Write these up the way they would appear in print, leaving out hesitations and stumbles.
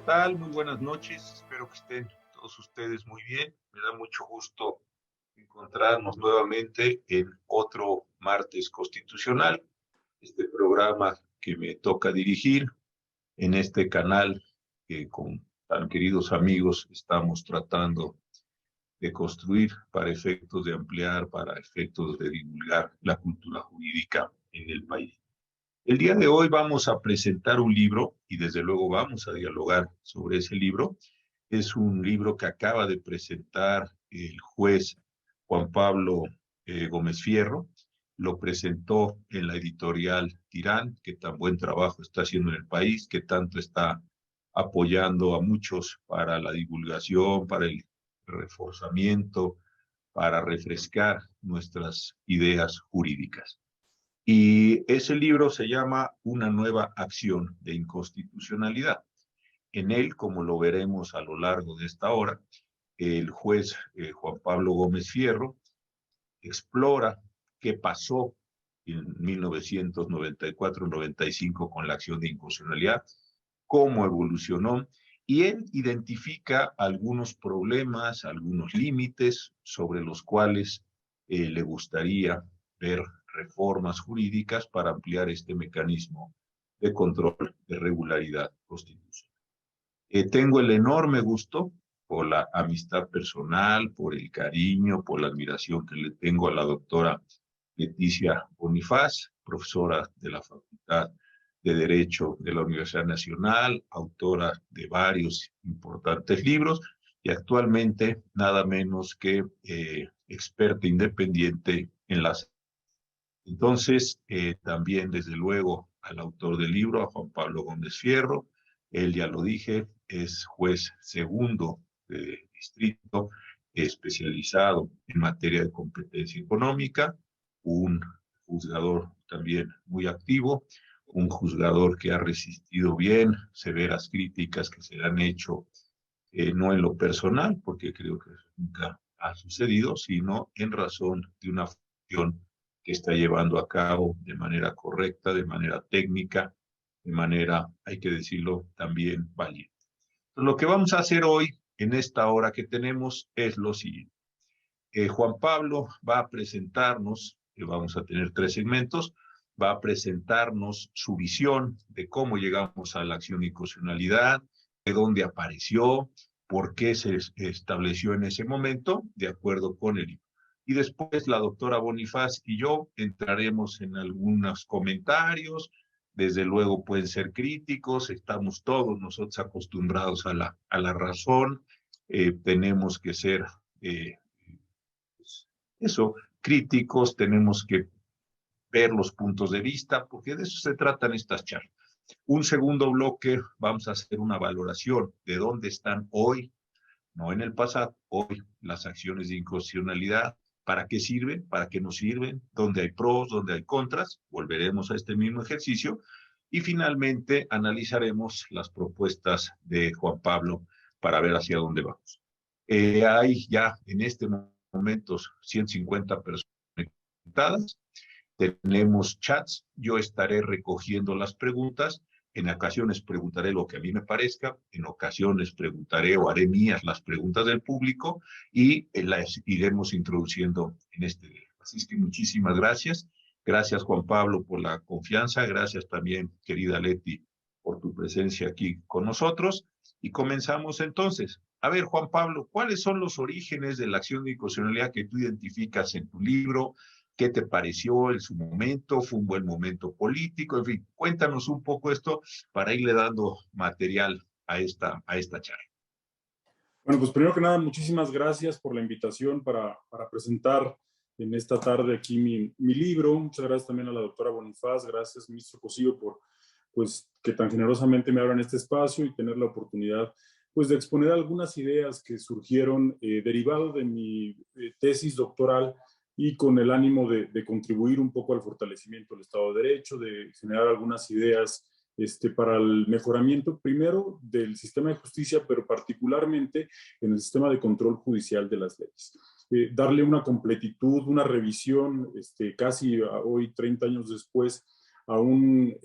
tal? Muy buenas noches. Espero que estén todos ustedes muy bien. Me da mucho gusto encontrarnos nuevamente en otro martes constitucional, este programa que me toca dirigir en este canal que con tan queridos amigos estamos tratando de construir para efectos de ampliar, para efectos de divulgar la cultura jurídica en el país. El día de hoy vamos a presentar un libro y desde luego vamos a dialogar sobre ese libro. Es un libro que acaba de presentar el juez Juan Pablo Gómez Fierro. Lo presentó en la editorial Tirán, que tan buen trabajo está haciendo en el país, que tanto está apoyando a muchos para la divulgación, para el reforzamiento, para refrescar nuestras ideas jurídicas. Y ese libro se llama Una nueva acción de inconstitucionalidad. En él, como lo veremos a lo largo de esta hora, el juez Juan Pablo Gómez Fierro explora qué pasó en 1994-95 con la acción de inconstitucionalidad, cómo evolucionó, y él identifica algunos problemas, algunos límites sobre los cuales le gustaría ver reformas jurídicas para ampliar este mecanismo de control de regularidad constitucional. Tengo el enorme gusto por la amistad personal, por el cariño, por la admiración que le tengo a la doctora Leticia Bonifaz, profesora de la Facultad de Derecho de la Universidad Nacional, autora de varios importantes libros y actualmente nada menos que experta independiente en las. Entonces, también desde luego al autor del libro, a Juan Pablo Gómez Fierro, él ya lo dije, es juez segundo de distrito, especializado en materia de competencia económica, un juzgador también muy activo, un juzgador que ha resistido bien severas críticas que se le han hecho, no en lo personal, porque creo que eso nunca ha sucedido, sino en razón de una función que está llevando a cabo de manera correcta, de manera técnica, de manera, hay que decirlo, también valiente. Entonces, lo que vamos a hacer hoy, en esta hora que tenemos, es lo siguiente. Juan Pablo va a presentarnos, vamos a tener 3 segmentos, va a presentarnos su visión de cómo llegamos a la acción de inconstitucionalidad, de dónde apareció, por qué se estableció en ese momento, de acuerdo con el libro. Y después la doctora Bonifaz y yo entraremos en algunos comentarios, desde luego pueden ser críticos, estamos todos nosotros acostumbrados a la razón, tenemos que ser eso, críticos, tenemos que ver los puntos de vista, porque de eso se tratan estas charlas. Un segundo bloque, vamos a hacer una valoración de dónde están hoy, no en el pasado, hoy las acciones de inconstitucionalidad, para qué sirven, para qué no sirven, dónde hay pros, dónde hay contras, volveremos a este mismo ejercicio, y finalmente analizaremos las propuestas de Juan Pablo para ver hacia dónde vamos. Hay ya en este momento 150 personas conectadas, tenemos chats, yo estaré recogiendo las preguntas, en ocasiones preguntaré lo que a mí me parezca, en ocasiones preguntaré o haré mías las preguntas del público y las iremos introduciendo en este día. Así es que muchísimas gracias. Gracias Juan Pablo por la confianza, gracias también querida Leti por tu presencia aquí con nosotros y comenzamos entonces. A ver Juan Pablo, ¿cuáles son los orígenes de la acción de inconstitucionalidad que tú identificas en tu libro? ¿Qué te pareció en su momento? ¿Fue un buen momento político? En fin, cuéntanos un poco esto para irle dando material a esta charla. Bueno, pues primero que nada, muchísimas gracias por la invitación para presentar en esta tarde aquí mi libro. Muchas gracias también a la doctora Bonifaz, gracias, ministro Cosío, por pues, que tan generosamente me abran este espacio y tener la oportunidad pues, de exponer algunas ideas que surgieron derivado de mi tesis doctoral y con el ánimo de contribuir un poco al fortalecimiento del Estado de Derecho, de generar algunas ideas para el mejoramiento primero del sistema de justicia, pero particularmente en el sistema de control judicial de las leyes. Darle una completitud, una revisión, casi hoy, 30 años después, a un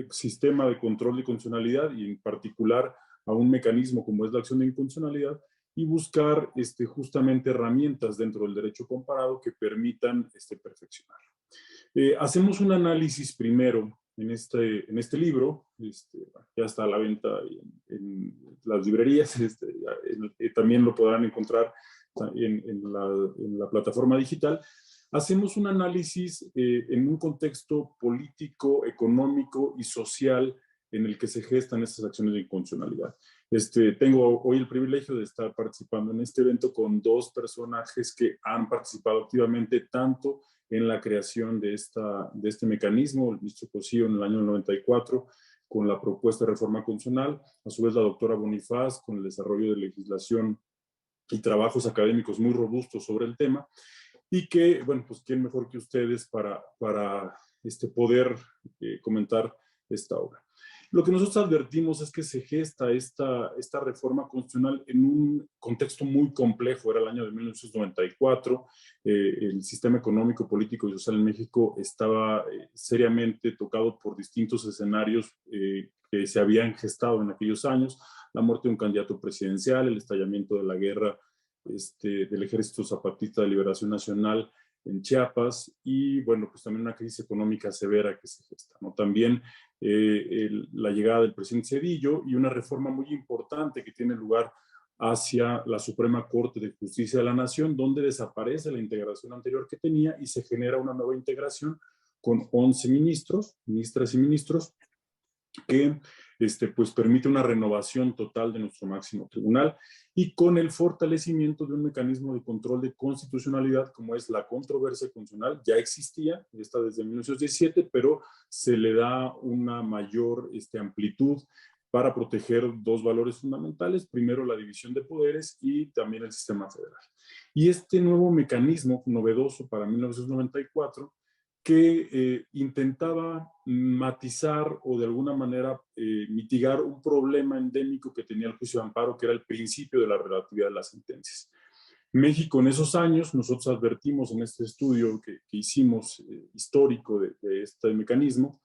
sistema de control de constitucionalidad y en particular a un mecanismo como es la acción de inconstitucionalidad y buscar justamente herramientas dentro del derecho comparado que permitan perfeccionar. Hacemos un análisis primero en este libro, ya está a la venta en las librerías, también lo podrán encontrar en la plataforma digital. Hacemos un análisis en un contexto político, económico y social en el que se gestan estas acciones de inconstitucionalidad. Tengo hoy el privilegio de estar participando en este evento con dos personajes que han participado activamente tanto en la creación de este mecanismo, el ministro Cosío en el año 94, con la propuesta de reforma constitucional, a su vez la doctora Bonifaz con el desarrollo de legislación y trabajos académicos muy robustos sobre el tema, y que, bueno, pues quién mejor que ustedes para poder comentar esta obra. Lo que nosotros advertimos es que se gesta esta reforma constitucional en un contexto muy complejo. Era el año de 1994, el sistema económico, político y social en México estaba seriamente tocado por distintos escenarios que se habían gestado en aquellos años: la muerte de un candidato presidencial, el estallamiento de la guerra del Ejército Zapatista de Liberación Nacional en Chiapas y, bueno, pues también una crisis económica severa que se gesta, ¿no? También la llegada del presidente Zedillo y una reforma muy importante que tiene lugar hacia la Suprema Corte de Justicia de la Nación, donde desaparece la integración anterior que tenía y se genera una nueva integración con 11 ministros, ministras y ministros, que pues permite una renovación total de nuestro máximo tribunal y con el fortalecimiento de un mecanismo de control de constitucionalidad como es la controversia constitucional. Ya existía, está desde 1917, pero se le da una mayor amplitud para proteger dos valores fundamentales: primero, la división de poderes y también el sistema federal. Y este nuevo mecanismo novedoso para 1994 que intentaba matizar o de alguna manera mitigar un problema endémico que tenía el juicio de amparo, que era el principio de la relatividad de las sentencias. México en esos años, nosotros advertimos en este estudio que hicimos histórico de este mecanismo,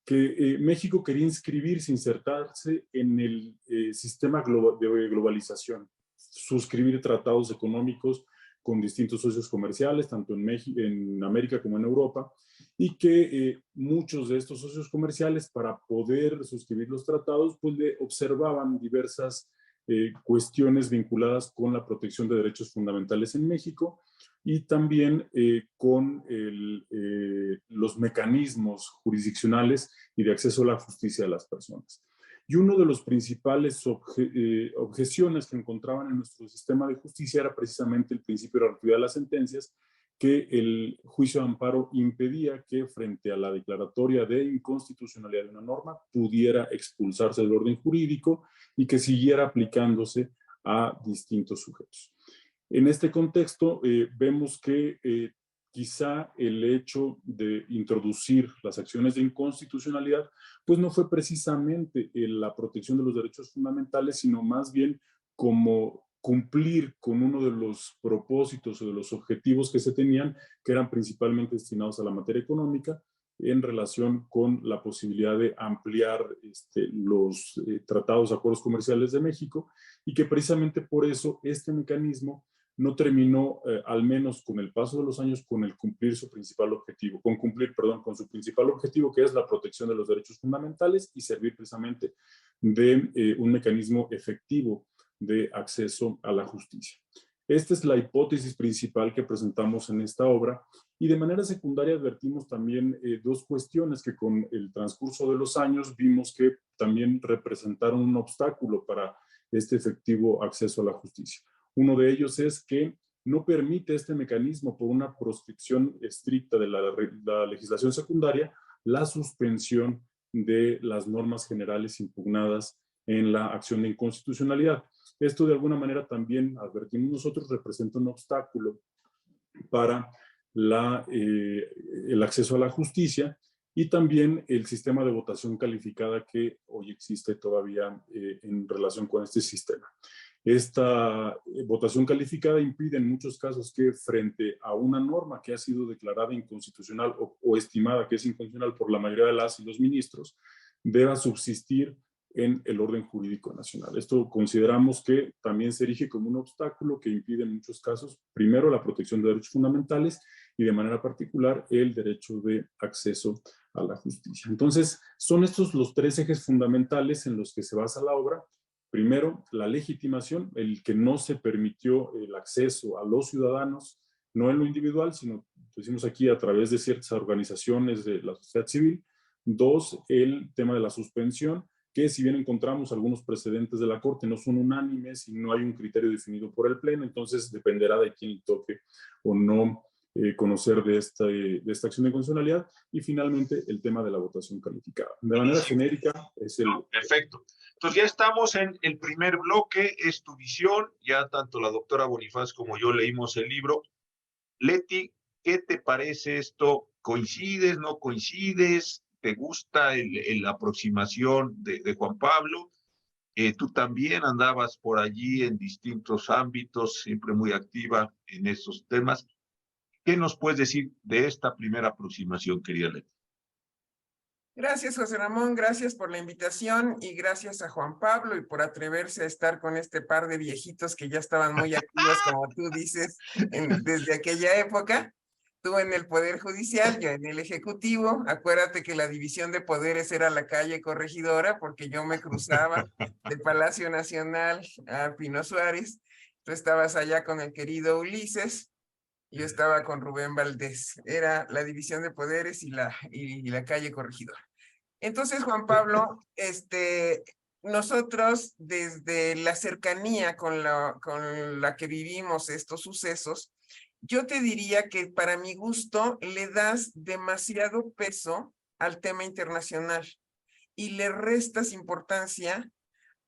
que México quería inscribirse, insertarse en el sistema de globalización, suscribir tratados económicos con distintos socios comerciales, tanto en México, en América como en Europa, y que muchos de estos socios comerciales, para poder suscribir los tratados, pues le observaban diversas cuestiones vinculadas con la protección de derechos fundamentales en México y también con los mecanismos jurisdiccionales y de acceso a la justicia de las personas. Y uno de los principales objeciones que encontraban en nuestro sistema de justicia era precisamente el principio de la relatividad de las sentencias, que el juicio de amparo impedía que frente a la declaratoria de inconstitucionalidad de una norma pudiera expulsarse del orden jurídico y que siguiera aplicándose a distintos sujetos. En este contexto vemos que quizá el hecho de introducir las acciones de inconstitucionalidad pues no fue precisamente la protección de los derechos fundamentales, sino más bien como cumplir con uno de los propósitos o de los objetivos que se tenían, que eran principalmente destinados a la materia económica, en relación con la posibilidad de ampliar los tratados, acuerdos comerciales de México, y que precisamente por eso este mecanismo no terminó, al menos con el paso de los años, con su principal objetivo, con su principal objetivo, que es la protección de los derechos fundamentales y servir precisamente de un mecanismo efectivo de acceso a la justicia. Esta es la hipótesis principal que presentamos en esta obra, y de manera secundaria advertimos también dos cuestiones que con el transcurso de los años vimos que también representaron un obstáculo para este efectivo acceso a la justicia. Uno de ellos es que no permite este mecanismo, por una proscripción estricta de la legislación secundaria, la suspensión de las normas generales impugnadas en la acción de inconstitucionalidad. Esto de alguna manera también, advertimos nosotros, representa un obstáculo para el acceso a la justicia y también el sistema de votación calificada que hoy existe todavía en relación con este sistema. Esta votación calificada impide en muchos casos que frente a una norma que ha sido declarada inconstitucional o estimada que es inconstitucional por la mayoría de las y los ministros, deba subsistir en el orden jurídico nacional. Esto consideramos que también se erige como un obstáculo que impide en muchos casos, primero, la protección de derechos fundamentales y de manera particular el derecho de acceso a la justicia. Entonces, son estos los tres ejes fundamentales en los que se basa la obra. Primero, la legitimación, el que no se permitió el acceso a los ciudadanos, no en lo individual, sino, decimos aquí, a través de ciertas organizaciones de la sociedad civil. Dos, el tema de la suspensión, que si bien encontramos algunos precedentes de la Corte, no son unánimes y no hay un criterio definido por el Pleno, entonces dependerá de quién toque o no conocer de esta acción de constitucionalidad. Y finalmente, el tema de la votación calificada. De manera genérica, es el... Perfecto. Entonces ya estamos en el primer bloque, es tu visión, ya tanto la doctora Bonifaz como yo leímos el libro. Leti, ¿qué te parece esto? ¿Coincides, no coincides? ¿Te gusta la aproximación de Juan Pablo? Tú también andabas por allí en distintos ámbitos, siempre muy activa en esos temas. ¿Qué nos puedes decir de esta primera aproximación, querida Leti? Gracias, José Ramón, gracias por la invitación y gracias a Juan Pablo y por atreverse a estar con este par de viejitos que ya estaban muy activos, como tú dices, desde aquella época. Tú en el Poder Judicial, yo en el Ejecutivo. Acuérdate que la división de poderes era la calle Corregidora, porque yo me cruzaba de Palacio Nacional a Pino Suárez. Tú estabas allá con el querido Ulises. Yo estaba con Rubén Valdés. Era la división de poderes y la calle Corregidora. Entonces, Juan Pablo, nosotros desde la cercanía con la que vivimos estos sucesos, yo te diría que para mi gusto le das demasiado peso al tema internacional y le restas importancia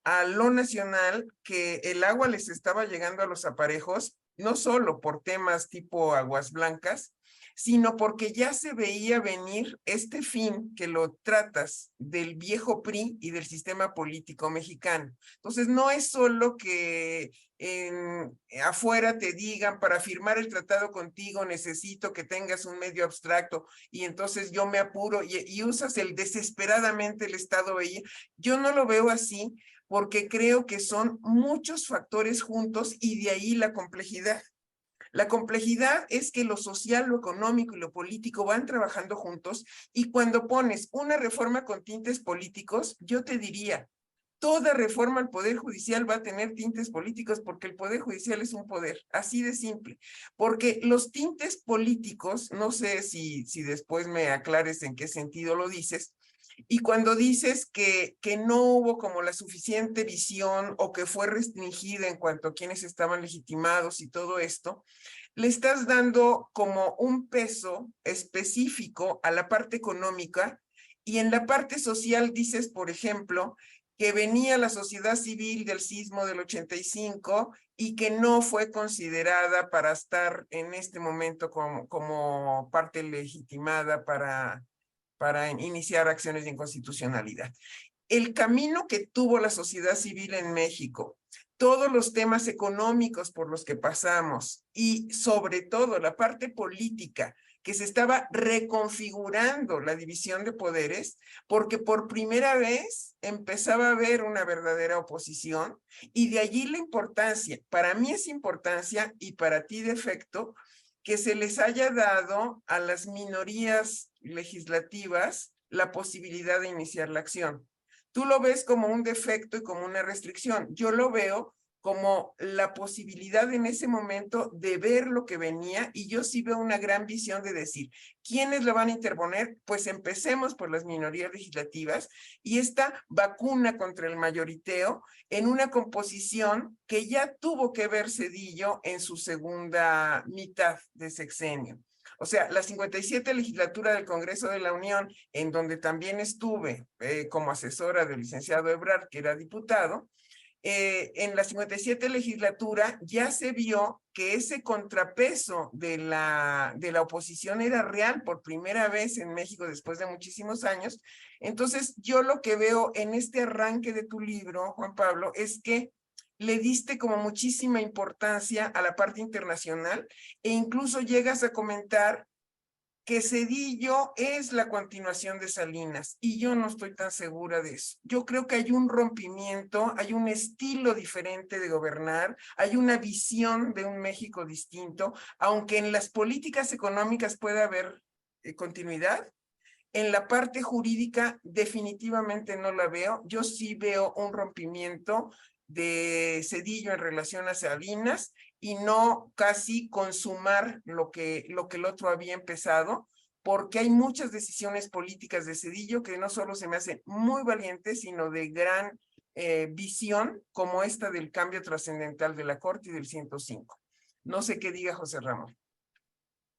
a lo nacional, que el agua les estaba llegando a los aparejos, no solo por temas tipo aguas blancas, sino porque ya se veía venir este fin que lo tratas del viejo PRI y del sistema político mexicano. Entonces, no es solo que afuera te digan, para firmar el tratado contigo necesito que tengas un medio abstracto y entonces yo me apuro y usas el desesperadamente el Estado ahí. Yo no lo veo así, porque creo que son muchos factores juntos y de ahí la complejidad. La complejidad es que lo social, lo económico y lo político van trabajando juntos, y cuando pones una reforma con tintes políticos, yo te diría, toda reforma al Poder Judicial va a tener tintes políticos, porque el Poder Judicial es un poder, así de simple. Porque los tintes políticos, no sé si después me aclares en qué sentido lo dices, y cuando dices que no hubo como la suficiente visión o que fue restringida en cuanto a quienes estaban legitimados y todo esto, le estás dando como un peso específico a la parte económica, y en la parte social dices, por ejemplo, que venía la sociedad civil del sismo del 85 y que no fue considerada para estar en este momento como parte legitimada para iniciar acciones de inconstitucionalidad. El camino que tuvo la sociedad civil en México, todos los temas económicos por los que pasamos y sobre todo la parte política, que se estaba reconfigurando la división de poderes, porque por primera vez empezaba a haber una verdadera oposición, y de allí la importancia, para mí es importancia y para ti defecto, que se les haya dado a las minorías legislativas la posibilidad de iniciar la acción. Tú lo ves como un defecto y como una restricción. Yo lo veo como la posibilidad en ese momento de ver lo que venía, y yo sí veo una gran visión de decir, ¿quiénes lo van a interponer? Pues empecemos por las minorías legislativas y esta vacuna contra el mayoriteo en una composición que ya tuvo que ver Zedillo en su segunda mitad de sexenio. O sea, la 57 legislatura del Congreso de la Unión, en donde también estuve como asesora del licenciado Ebrard, que era diputado, en la 57 legislatura ya se vio que ese contrapeso de la oposición era real por primera vez en México después de muchísimos años. Entonces, yo lo que veo en este arranque de tu libro, Juan Pablo, es que le diste como muchísima importancia a la parte internacional, e incluso llegas a comentar que Zedillo es la continuación de Salinas, y yo no estoy tan segura de eso. Yo creo que hay un rompimiento, hay un estilo diferente de gobernar, hay una visión de un México distinto, aunque en las políticas económicas pueda haber continuidad. En la parte jurídica definitivamente no la veo. Yo sí veo un rompimiento de Zedillo en relación a Salinas y no casi consumar lo que el otro había empezado, porque hay muchas decisiones políticas de Zedillo que no solo se me hacen muy valientes, sino de gran visión, como esta del cambio trascendental de la Corte y del 105. No sé qué diga José Ramón.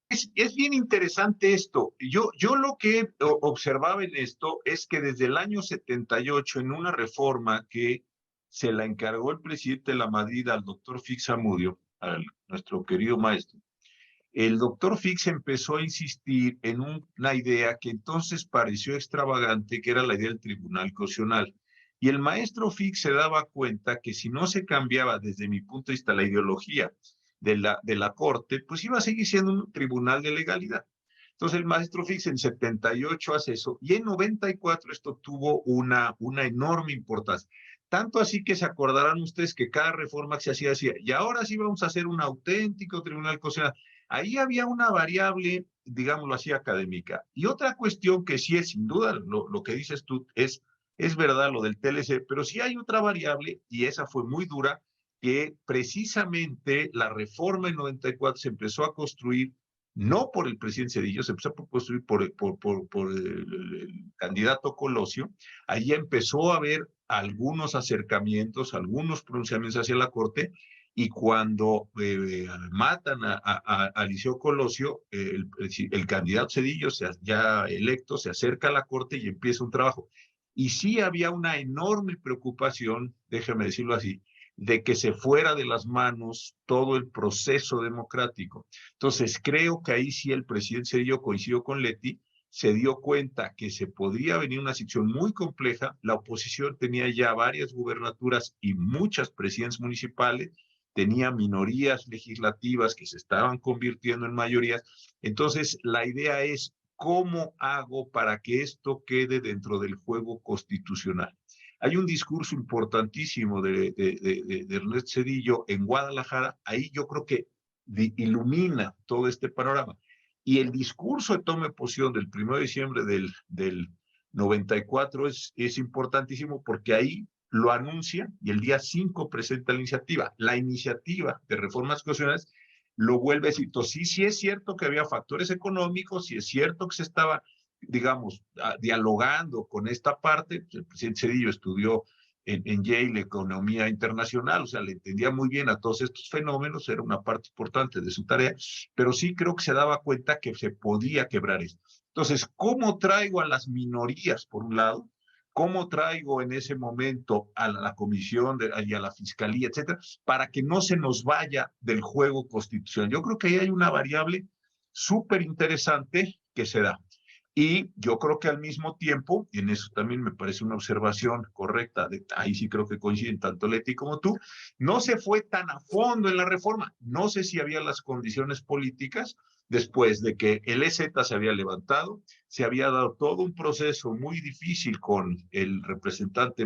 Es bien interesante esto. Yo lo que observaba en esto es que desde el año 78, en una reforma que se la encargó el presidente de la Madrid al doctor Fix Zamudio, a nuestro querido maestro, el doctor Fix empezó a insistir en una idea que entonces pareció extravagante, que era la idea del tribunal constitucional. Y el maestro Fix se daba cuenta que si no se cambiaba, desde mi punto de vista, la ideología de la Corte, pues iba a seguir siendo un tribunal de legalidad. Entonces el maestro Fix en 78 hace eso, y en 94 esto tuvo una enorme importancia. Tanto así que se acordarán ustedes que cada reforma que se hacía decía, y ahora sí vamos a hacer un auténtico tribunal constitucional. Ahí había una variable, digámoslo así, académica. Y otra cuestión que sí es, sin duda, lo que dices tú, es verdad lo del TLC, pero sí hay otra variable, y esa fue muy dura, que precisamente la reforma en 94 se empezó a construir no por el presidente Zedillo, se empezó a construir por el candidato Colosio. Ahí empezó a haber algunos acercamientos, algunos pronunciamientos hacia la Corte, y cuando matan a Liceo Colosio, el candidato Zedillo, ya electo, se acerca a la Corte y empieza un trabajo. Y sí había una enorme preocupación, déjame decirlo así, de que se fuera de las manos todo el proceso democrático. Entonces, creo que ahí sí el presidente Zedillo coincidió con Leti, se dio cuenta que se podría venir una situación muy compleja. La oposición tenía ya varias gubernaturas y muchas presidencias municipales, tenía minorías legislativas que se estaban convirtiendo en mayorías. Entonces, la idea es, ¿cómo hago para que esto quede dentro del juego constitucional? Hay un discurso importantísimo de Ernesto Zedillo en Guadalajara, ahí yo creo que ilumina todo este panorama. Y el discurso de toma de posición del 1 de diciembre del 94 es importantísimo, porque ahí lo anuncia y el día 5 presenta la iniciativa. La iniciativa de reformas constitucionales lo vuelve a decir. Entonces, sí es cierto que había factores económicos, sí es cierto que se estaba, digamos, dialogando con esta parte. El presidente Zedillo estudió en Yale economía internacional, o sea, le entendía muy bien a todos estos fenómenos, era una parte importante de su tarea, pero sí creo que se daba cuenta que se podía quebrar esto. Entonces, ¿cómo traigo a las minorías, por un lado? ¿Cómo traigo en ese momento a la comisión y a la fiscalía, etcétera, para que no se nos vaya del juego constitucional? Yo creo que ahí hay una variable súper interesante que se da. Y yo creo que al mismo tiempo, y en eso también me parece una observación correcta, ahí sí creo que coinciden tanto Leti como tú, no se fue tan a fondo en la reforma. No sé si había las condiciones políticas después de que el EZ se había levantado, se había dado todo un proceso muy difícil con el representante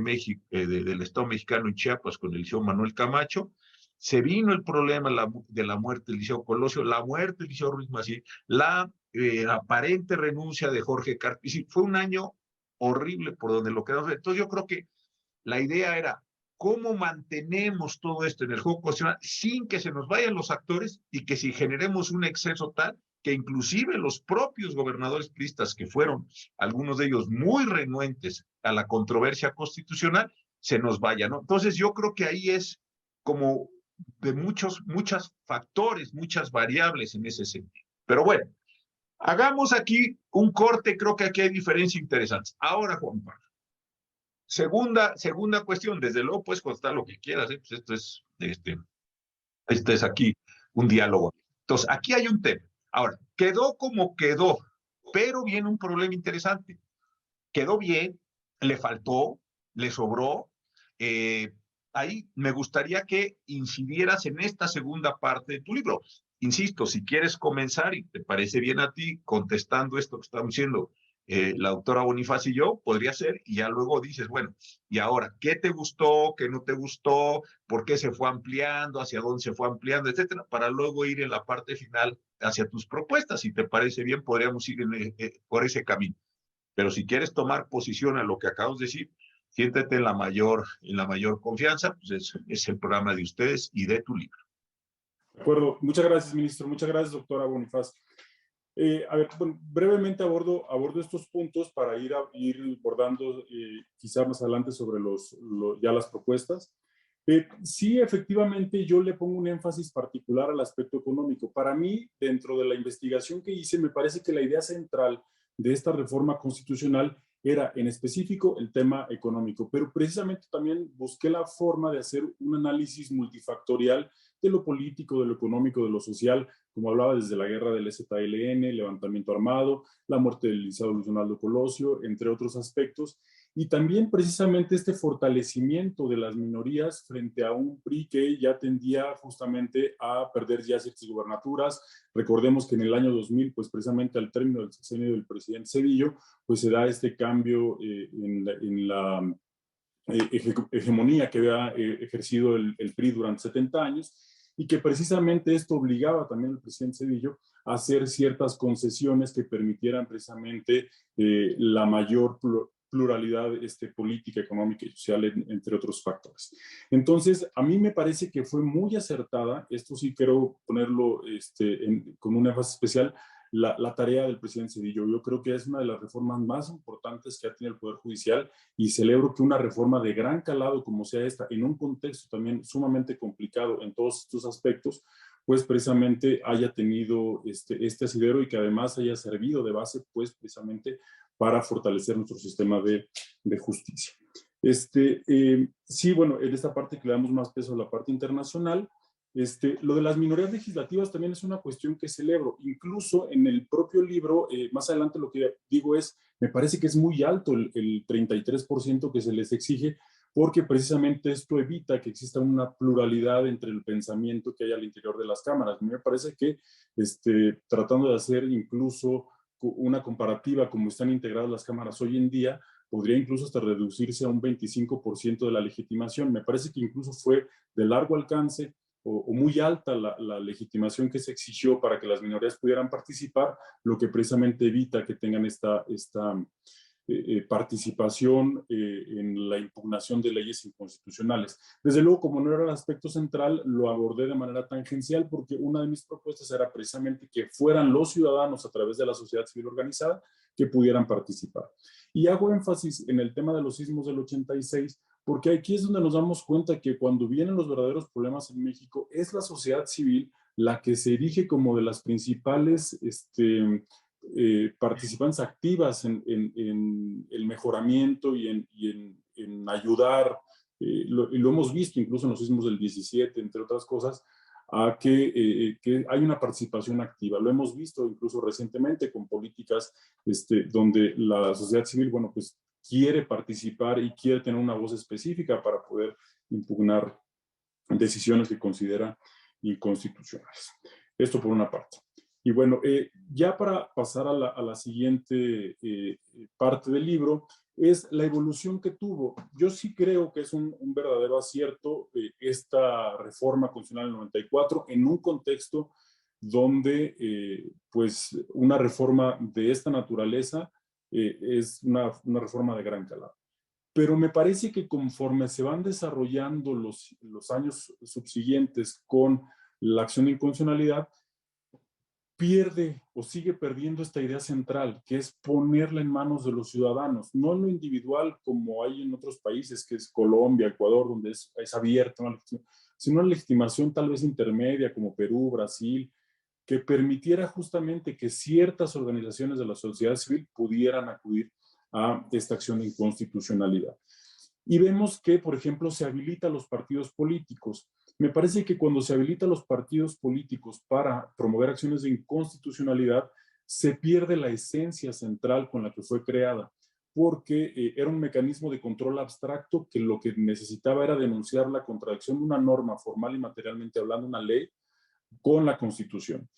del Estado mexicano en Chiapas, con el Liceo Manuel Camacho. Se vino el problema de la muerte del Liceo Colosio, la muerte del Liceo Ruiz Massieu, la aparente renuncia de Jorge Carpisi. Fue un año horrible por donde lo quedamos. Entonces yo creo que la idea era cómo mantenemos todo esto en el juego constitucional sin que se nos vayan los actores, y que si generemos un exceso tal que inclusive los propios gobernadores priistas, que fueron algunos de ellos muy renuentes a la controversia constitucional, se nos vayan, ¿no? Entonces yo creo que ahí es como de muchos factores, muchas variables en ese sentido. Pero bueno, hagamos aquí un corte, creo que aquí hay diferencias interesantes. Ahora, Juan Pablo, segunda cuestión, desde luego puedes contar lo que quieras, ¿eh? Pues esto es aquí un diálogo. Entonces, aquí hay un tema. Ahora, quedó como quedó, pero viene un problema interesante. Quedó bien, le faltó, le sobró. Ahí me gustaría que incidieras en esta segunda parte de tu libro. insisto, si quieres comenzar y te parece bien a ti, contestando esto que estamos diciendo, la doctora Bonifaz y yo, podría ser, y ya luego dices, bueno, y ahora, ¿qué te gustó, qué no te gustó, por qué se fue ampliando, hacia dónde se fue ampliando, etcétera, para luego ir en la parte final hacia tus propuestas? Si te parece bien, podríamos ir por ese camino. Pero si quieres tomar posición a lo que acabamos de decir, siéntete en la mayor confianza, pues es el programa de ustedes y de tu libro. De acuerdo. Muchas gracias, ministro. Muchas gracias, doctora Bonifaz. A ver, bueno, brevemente abordo estos puntos para ir abordando quizá más adelante sobre ya las propuestas. Sí, efectivamente, yo le pongo un énfasis particular al aspecto económico. Para mí, dentro de la investigación que hice, me parece que la idea central de esta reforma constitucional era en específico el tema económico, pero precisamente también busqué la forma de hacer un análisis multifactorial de lo político, de lo económico, de lo social, como hablaba desde la guerra del ZLN, el levantamiento armado, la muerte del licenciado Luis Donaldo Colosio, entre otros aspectos, y también precisamente este fortalecimiento de las minorías frente a un PRI que ya tendía justamente a perder ya ciertas gubernaturas. Recordemos que en el año 2000, pues precisamente al término del sexenio del presidente Zedillo, pues se da este cambio en la hegemonía que había ejercido el PRI durante 70 años, y que precisamente esto obligaba también al presidente Zedillo a hacer ciertas concesiones que permitieran precisamente la mayor pluralidad política, económica y social, entre otros factores. Entonces, a mí me parece que fue muy acertada, esto sí quiero ponerlo con un énfasis especial, la tarea del presidente Zedillo. Yo creo que es una de las reformas más importantes que ha tenido el Poder Judicial, y celebro que una reforma de gran calado como sea esta, en un contexto también sumamente complicado en todos estos aspectos, pues precisamente haya tenido este asidero, y que además haya servido de base, pues precisamente para fortalecer nuestro sistema de justicia. Sí, bueno, en esta parte que le damos más peso a la parte internacional. Lo de las minorías legislativas también es una cuestión que celebro. Incluso en el propio libro, más adelante lo que digo es, me parece que es muy alto el 33% que se les exige, porque precisamente esto evita que exista una pluralidad entre el pensamiento que hay al interior de las cámaras. A mí me parece que tratando de hacer incluso una comparativa como están integradas las cámaras hoy en día, podría incluso hasta reducirse a un 25% de la legitimación. Me parece que incluso fue de largo alcance o muy alta la legitimación que se exigió para que las minorías pudieran participar, lo que precisamente evita que tengan esta participación en la impugnación de leyes inconstitucionales. Desde luego, como no era el aspecto central, lo abordé de manera tangencial, porque una de mis propuestas era precisamente que fueran los ciudadanos, a través de la sociedad civil organizada, que pudieran participar. Y hago énfasis en el tema de los sismos del 86, porque aquí es donde nos damos cuenta que cuando vienen los verdaderos problemas en México, es la sociedad civil la que se erige como de las principales participantes activas en el mejoramiento y en ayudar, y lo hemos visto incluso en los sismos del 17, entre otras cosas, a que hay una participación activa. Lo hemos visto incluso recientemente con políticas donde la sociedad civil, bueno, pues quiere participar y quiere tener una voz específica para poder impugnar decisiones que considera inconstitucionales. Esto por una parte. Y bueno, ya para pasar a la siguiente parte del libro, es la evolución que tuvo. Yo sí creo que es un verdadero acierto esta reforma constitucional del 94 en un contexto donde pues una reforma de esta naturaleza es una reforma de gran calado. Pero me parece que conforme se van desarrollando los años subsiguientes con la acción de inconstitucionalidad, pierde o sigue perdiendo esta idea central, que es ponerla en manos de los ciudadanos, no en lo individual como hay en otros países, que es Colombia, Ecuador, donde es abierta, sino una legitimación tal vez intermedia como Perú, Brasil, que permitiera justamente que ciertas organizaciones de la sociedad civil pudieran acudir a esta acción de inconstitucionalidad. Y vemos que, por ejemplo, se habilita a los partidos políticos. Me parece que cuando se habilita a los partidos políticos para promover acciones de inconstitucionalidad, se pierde la esencia central con la que fue creada, porque era un mecanismo de control abstracto que lo que necesitaba era denunciar la contradicción de una norma formal y materialmente hablando, una ley, con la Constitución.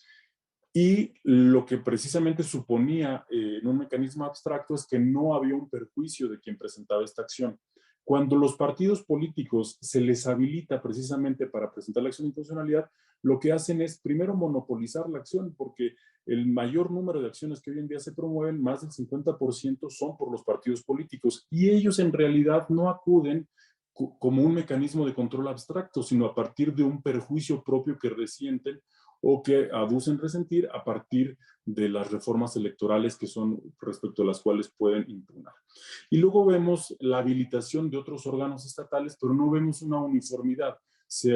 Y lo que precisamente suponía en un mecanismo abstracto es que no había un perjuicio de quien presentaba esta acción. Cuando los partidos políticos se les habilita precisamente para presentar la acción de inconstitucionalidad, lo que hacen es primero monopolizar la acción, porque el mayor número de acciones que hoy en día se promueven, más del 50% son por los partidos políticos, y ellos en realidad no acuden como un mecanismo de control abstracto, sino a partir de un perjuicio propio que resienten o que aducen resentir a partir de las reformas electorales que son respecto a las cuales pueden impugnar. Y luego vemos la habilitación de otros órganos estatales, pero no vemos una uniformidad. Se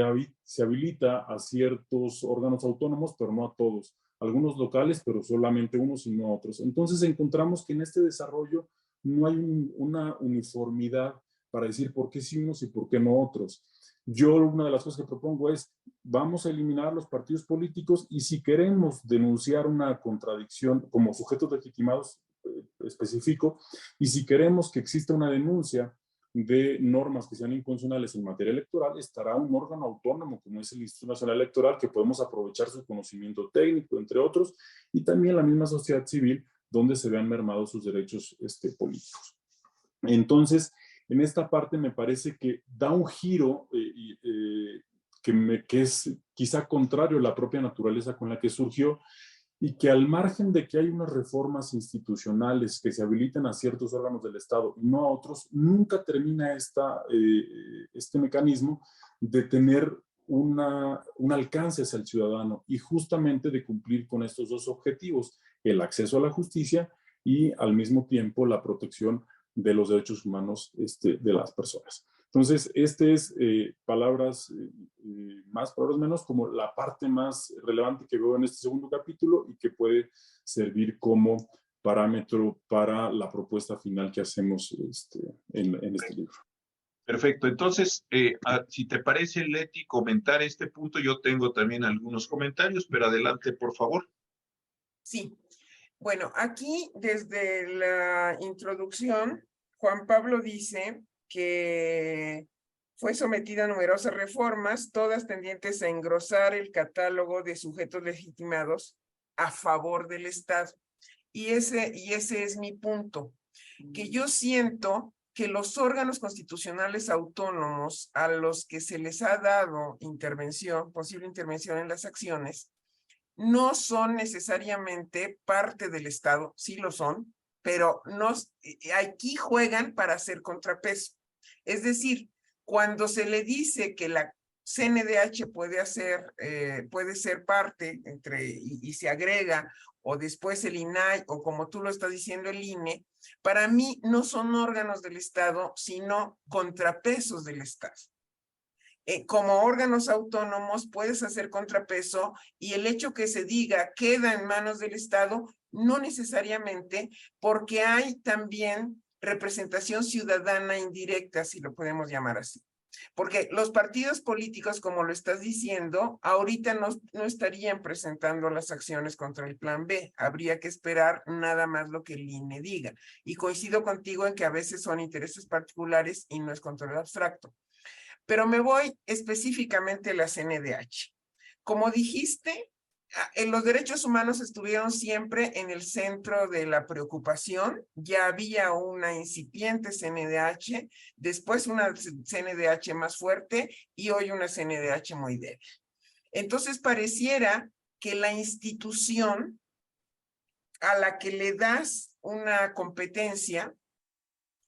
habilita a ciertos órganos autónomos, pero no a todos. Algunos locales, pero solamente unos y no otros. Entonces encontramos que en este desarrollo no hay una uniformidad para decir por qué sí unos y por qué no otros. Yo una de las cosas que propongo es, vamos a eliminar los partidos políticos, y si queremos denunciar una contradicción como sujetos legitimados específico, y si queremos que exista una denuncia de normas que sean inconstitucionales en materia electoral, estará un órgano autónomo como es el Instituto Nacional Electoral, que podemos aprovechar su conocimiento técnico, entre otros, y también la misma sociedad civil, donde se vean mermados sus derechos políticos. Entonces, en esta parte me parece que da un giro que es quizá contrario a la propia naturaleza con la que surgió, y que al margen de que hay unas reformas institucionales que se habilitan a ciertos órganos del Estado y no a otros, nunca termina este mecanismo de tener un alcance hacia el ciudadano, y justamente de cumplir con estos dos objetivos: el acceso a la justicia y al mismo tiempo la protección de los derechos humanos de las personas. Entonces, es palabras más, palabras menos, como la parte más relevante que veo en este segundo capítulo, y que puede servir como parámetro para la propuesta final que hacemos en este libro. Perfecto. Entonces, si te parece, Leti, comentar este punto, yo tengo también algunos comentarios, pero adelante, por favor. Sí. Bueno, aquí desde la introducción, Juan Pablo dice que fue sometida a numerosas reformas, todas tendientes a engrosar el catálogo de sujetos legitimados a favor del Estado. Y ese es mi punto, que yo siento que los órganos constitucionales autónomos a los que se les ha dado posible intervención en las acciones, no son necesariamente parte del Estado, sí lo son, pero aquí juegan para hacer contrapeso. Es decir, cuando se le dice que la CNDH puede ser parte y se agrega, o después el INAI, o como tú lo estás diciendo, el INE, para mí no son órganos del Estado, sino contrapesos del Estado. Como órganos autónomos puedes hacer contrapeso, y el hecho que se diga queda en manos del Estado, no necesariamente, porque hay también representación ciudadana indirecta, si lo podemos llamar así. Porque los partidos políticos, como lo estás diciendo, ahorita no estarían presentando las acciones contra el Plan B. Habría que esperar nada más lo que el INE diga. Y coincido contigo en que a veces son intereses particulares y no es control abstracto. Pero me voy específicamente a la CNDH. Como dijiste, los derechos humanos estuvieron siempre en el centro de la preocupación. Ya había una incipiente CNDH, después una CNDH más fuerte, y hoy una CNDH muy débil. Entonces pareciera que la institución a la que le das una competencia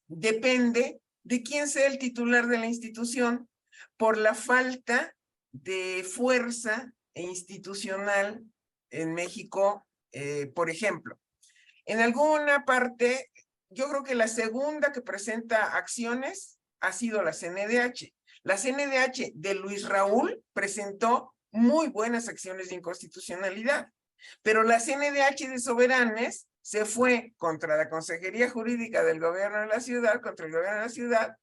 depende de quién sea el titular de la institución, por la falta de fuerza institucional en México. Por ejemplo, en alguna parte, yo creo que la segunda que presenta acciones ha sido la CNDH. La CNDH de Luis Raúl presentó muy buenas acciones de inconstitucionalidad, pero la CNDH de Soberanes se fue contra la Consejería Jurídica del Gobierno de la Ciudad, contra el Gobierno de la Ciudad,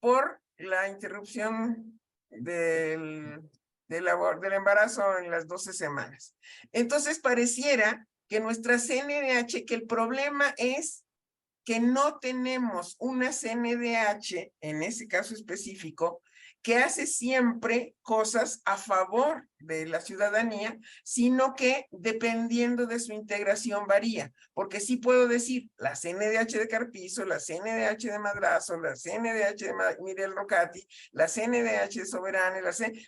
por la interrupción del embarazo en las 12 semanas. Entonces pareciera que nuestra CNDH, que el problema es que no tenemos una CNDH, en ese caso específico, que hace siempre cosas a favor de la ciudadanía, sino que dependiendo de su integración varía. Porque sí puedo decir, la CNDH de Carpizo, la CNDH de Madrazo, la CNDH de Miguel Rocati, la CNDH de Soberana,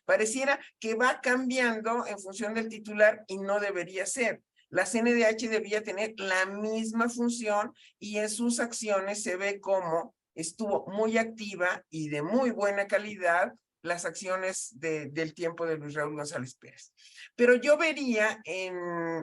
pareciera que va cambiando en función del titular y no debería ser. La CNDH debía tener la misma función y en sus acciones se ve como estuvo muy activa y de muy buena calidad las acciones del tiempo de Luis Raúl González Pérez. Pero yo vería,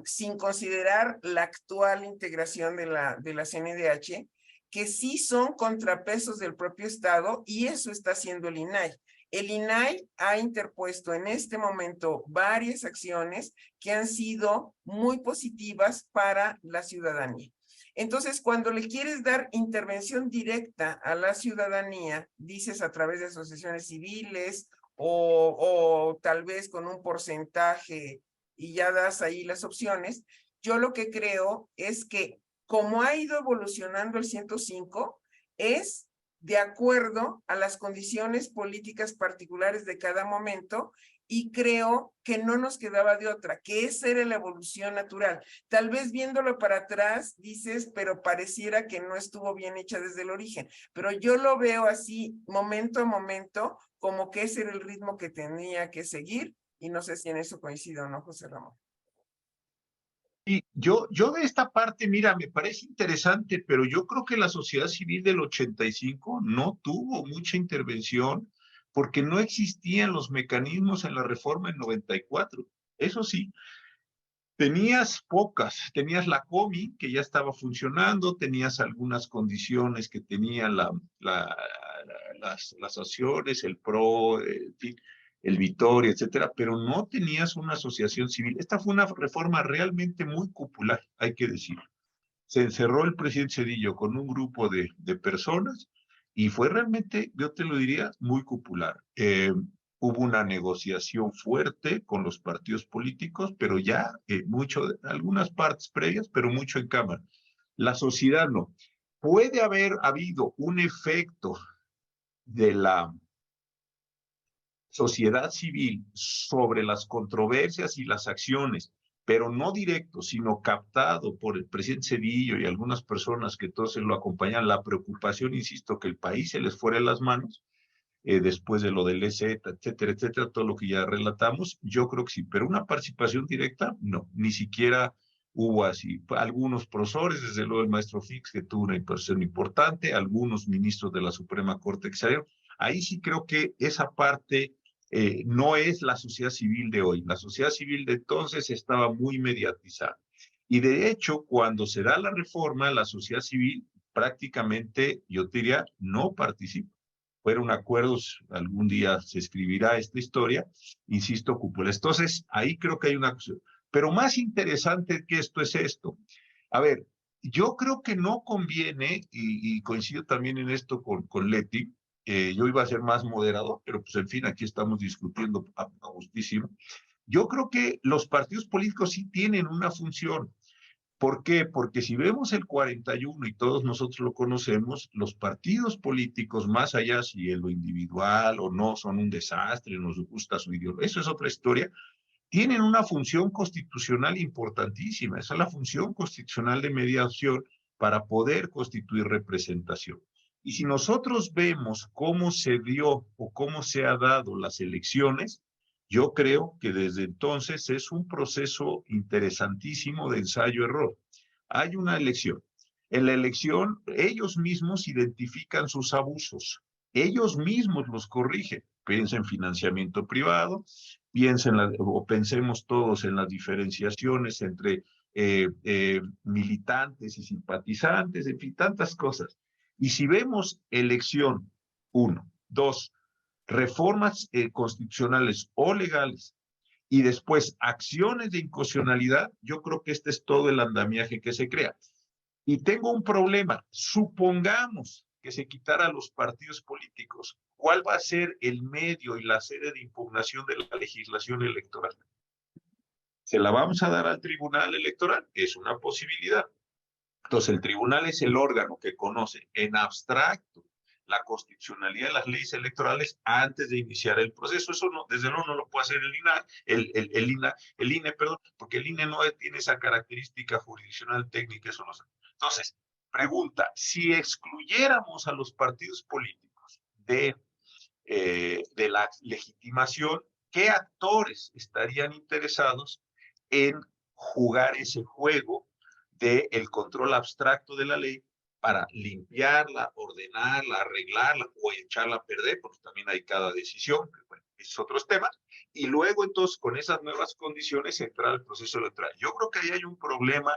sin considerar la actual integración de la CNDH, que sí son contrapesos del propio Estado y eso está haciendo el INAI. El INAI ha interpuesto en este momento varias acciones que han sido muy positivas para la ciudadanía. Entonces, cuando le quieres dar intervención directa a la ciudadanía, dices a través de asociaciones civiles o tal vez con un porcentaje y ya das ahí las opciones, yo lo que creo es que como ha ido evolucionando el 105, es de acuerdo a las condiciones políticas particulares de cada momento y creo que no nos quedaba de otra, que esa era la evolución natural. Tal vez viéndolo para atrás dices, pero pareciera que no estuvo bien hecha desde el origen, pero yo lo veo así momento a momento, como que ese era el ritmo que tenía que seguir y no sé si en eso coincido o no, José Ramón. Y yo de esta parte, mira, me parece interesante, pero yo creo que la sociedad civil del 85 no tuvo mucha intervención porque no existían los mecanismos en la reforma en 94. Eso sí, tenías pocas, tenías la COMI que ya estaba funcionando, tenías algunas condiciones que tenían las acciones, el PRO, en fin, el Vitoria, etcétera, pero no tenías una asociación civil. Esta fue una reforma realmente muy popular, hay que decirlo. Se encerró el presidente Zedillo con un grupo de personas y fue realmente, yo te lo diría, muy popular. Hubo una negociación fuerte con los partidos políticos, pero ya algunas partes previas, pero mucho en Cámara. La sociedad no. Puede haber habido un efecto de la sociedad civil sobre las controversias y las acciones, pero no directo, sino captado por el presidente Zedillo y algunas personas que todos lo acompañan, la preocupación, insisto, que el país se les fuera de las manos, después de lo del EZ, etcétera, etcétera, todo lo que ya relatamos, yo creo que sí, pero una participación directa, no, ni siquiera hubo así. Algunos profesores, desde luego el maestro Fix, que tuvo una inversión importante, algunos ministros de la Suprema Corte que salieron, ahí sí creo que esa parte no es la sociedad civil de hoy. La sociedad civil de entonces estaba muy mediatizada. Y de hecho, cuando se da la reforma, la sociedad civil prácticamente, yo te diría, no participa. Fueron acuerdos, algún día se escribirá esta historia, insisto, cúpula. Entonces, ahí creo que hay una cuestión. Pero más interesante que esto es esto. A ver, yo creo que no conviene, y coincido también en esto con Leti, yo iba a ser más moderador, pero pues en fin, aquí estamos discutiendo a gustísimo. Yo creo que los partidos políticos sí tienen una función. ¿Por qué? Porque si vemos el 41 y todos nosotros lo conocemos, los partidos políticos, más allá si en lo individual o no son un desastre, nos gusta su ideología, eso es otra historia, tienen una función constitucional importantísima. Esa es la función constitucional de mediación para poder constituir representación. Y si nosotros vemos cómo se dio o cómo se ha dado las elecciones, yo creo que desde entonces es un proceso interesantísimo de ensayo-error. Hay una elección. En la elección, ellos mismos identifican sus abusos. Ellos mismos los corrigen. Piensa en financiamiento privado, pensemos todos en las diferenciaciones entre militantes y simpatizantes, en fin, tantas cosas. Y si vemos elección, 1, 2, reformas constitucionales o legales y después acciones de inconstitucionalidad, yo creo que este es todo el andamiaje que se crea. Y tengo un problema. Supongamos que se quitara a los partidos políticos. ¿Cuál va a ser el medio y la sede de impugnación de la legislación electoral? ¿Se la vamos a dar al Tribunal Electoral? Es una posibilidad. Entonces, el tribunal es el órgano que conoce en abstracto la constitucionalidad de las leyes electorales antes de iniciar el proceso. Eso no, desde luego no lo puede hacer el INE, perdón, porque el INE no tiene esa característica jurisdiccional técnica, eso no sé. Entonces, pregunta, si excluyéramos a los partidos políticos de la legitimación, ¿qué actores estarían interesados en jugar ese juego del control abstracto de la ley para limpiarla, ordenarla, arreglarla o echarla a perder? Porque también hay cada decisión, que bueno, esos otros temas, y luego entonces con esas nuevas condiciones entrar al proceso electoral. Yo creo que ahí hay un problema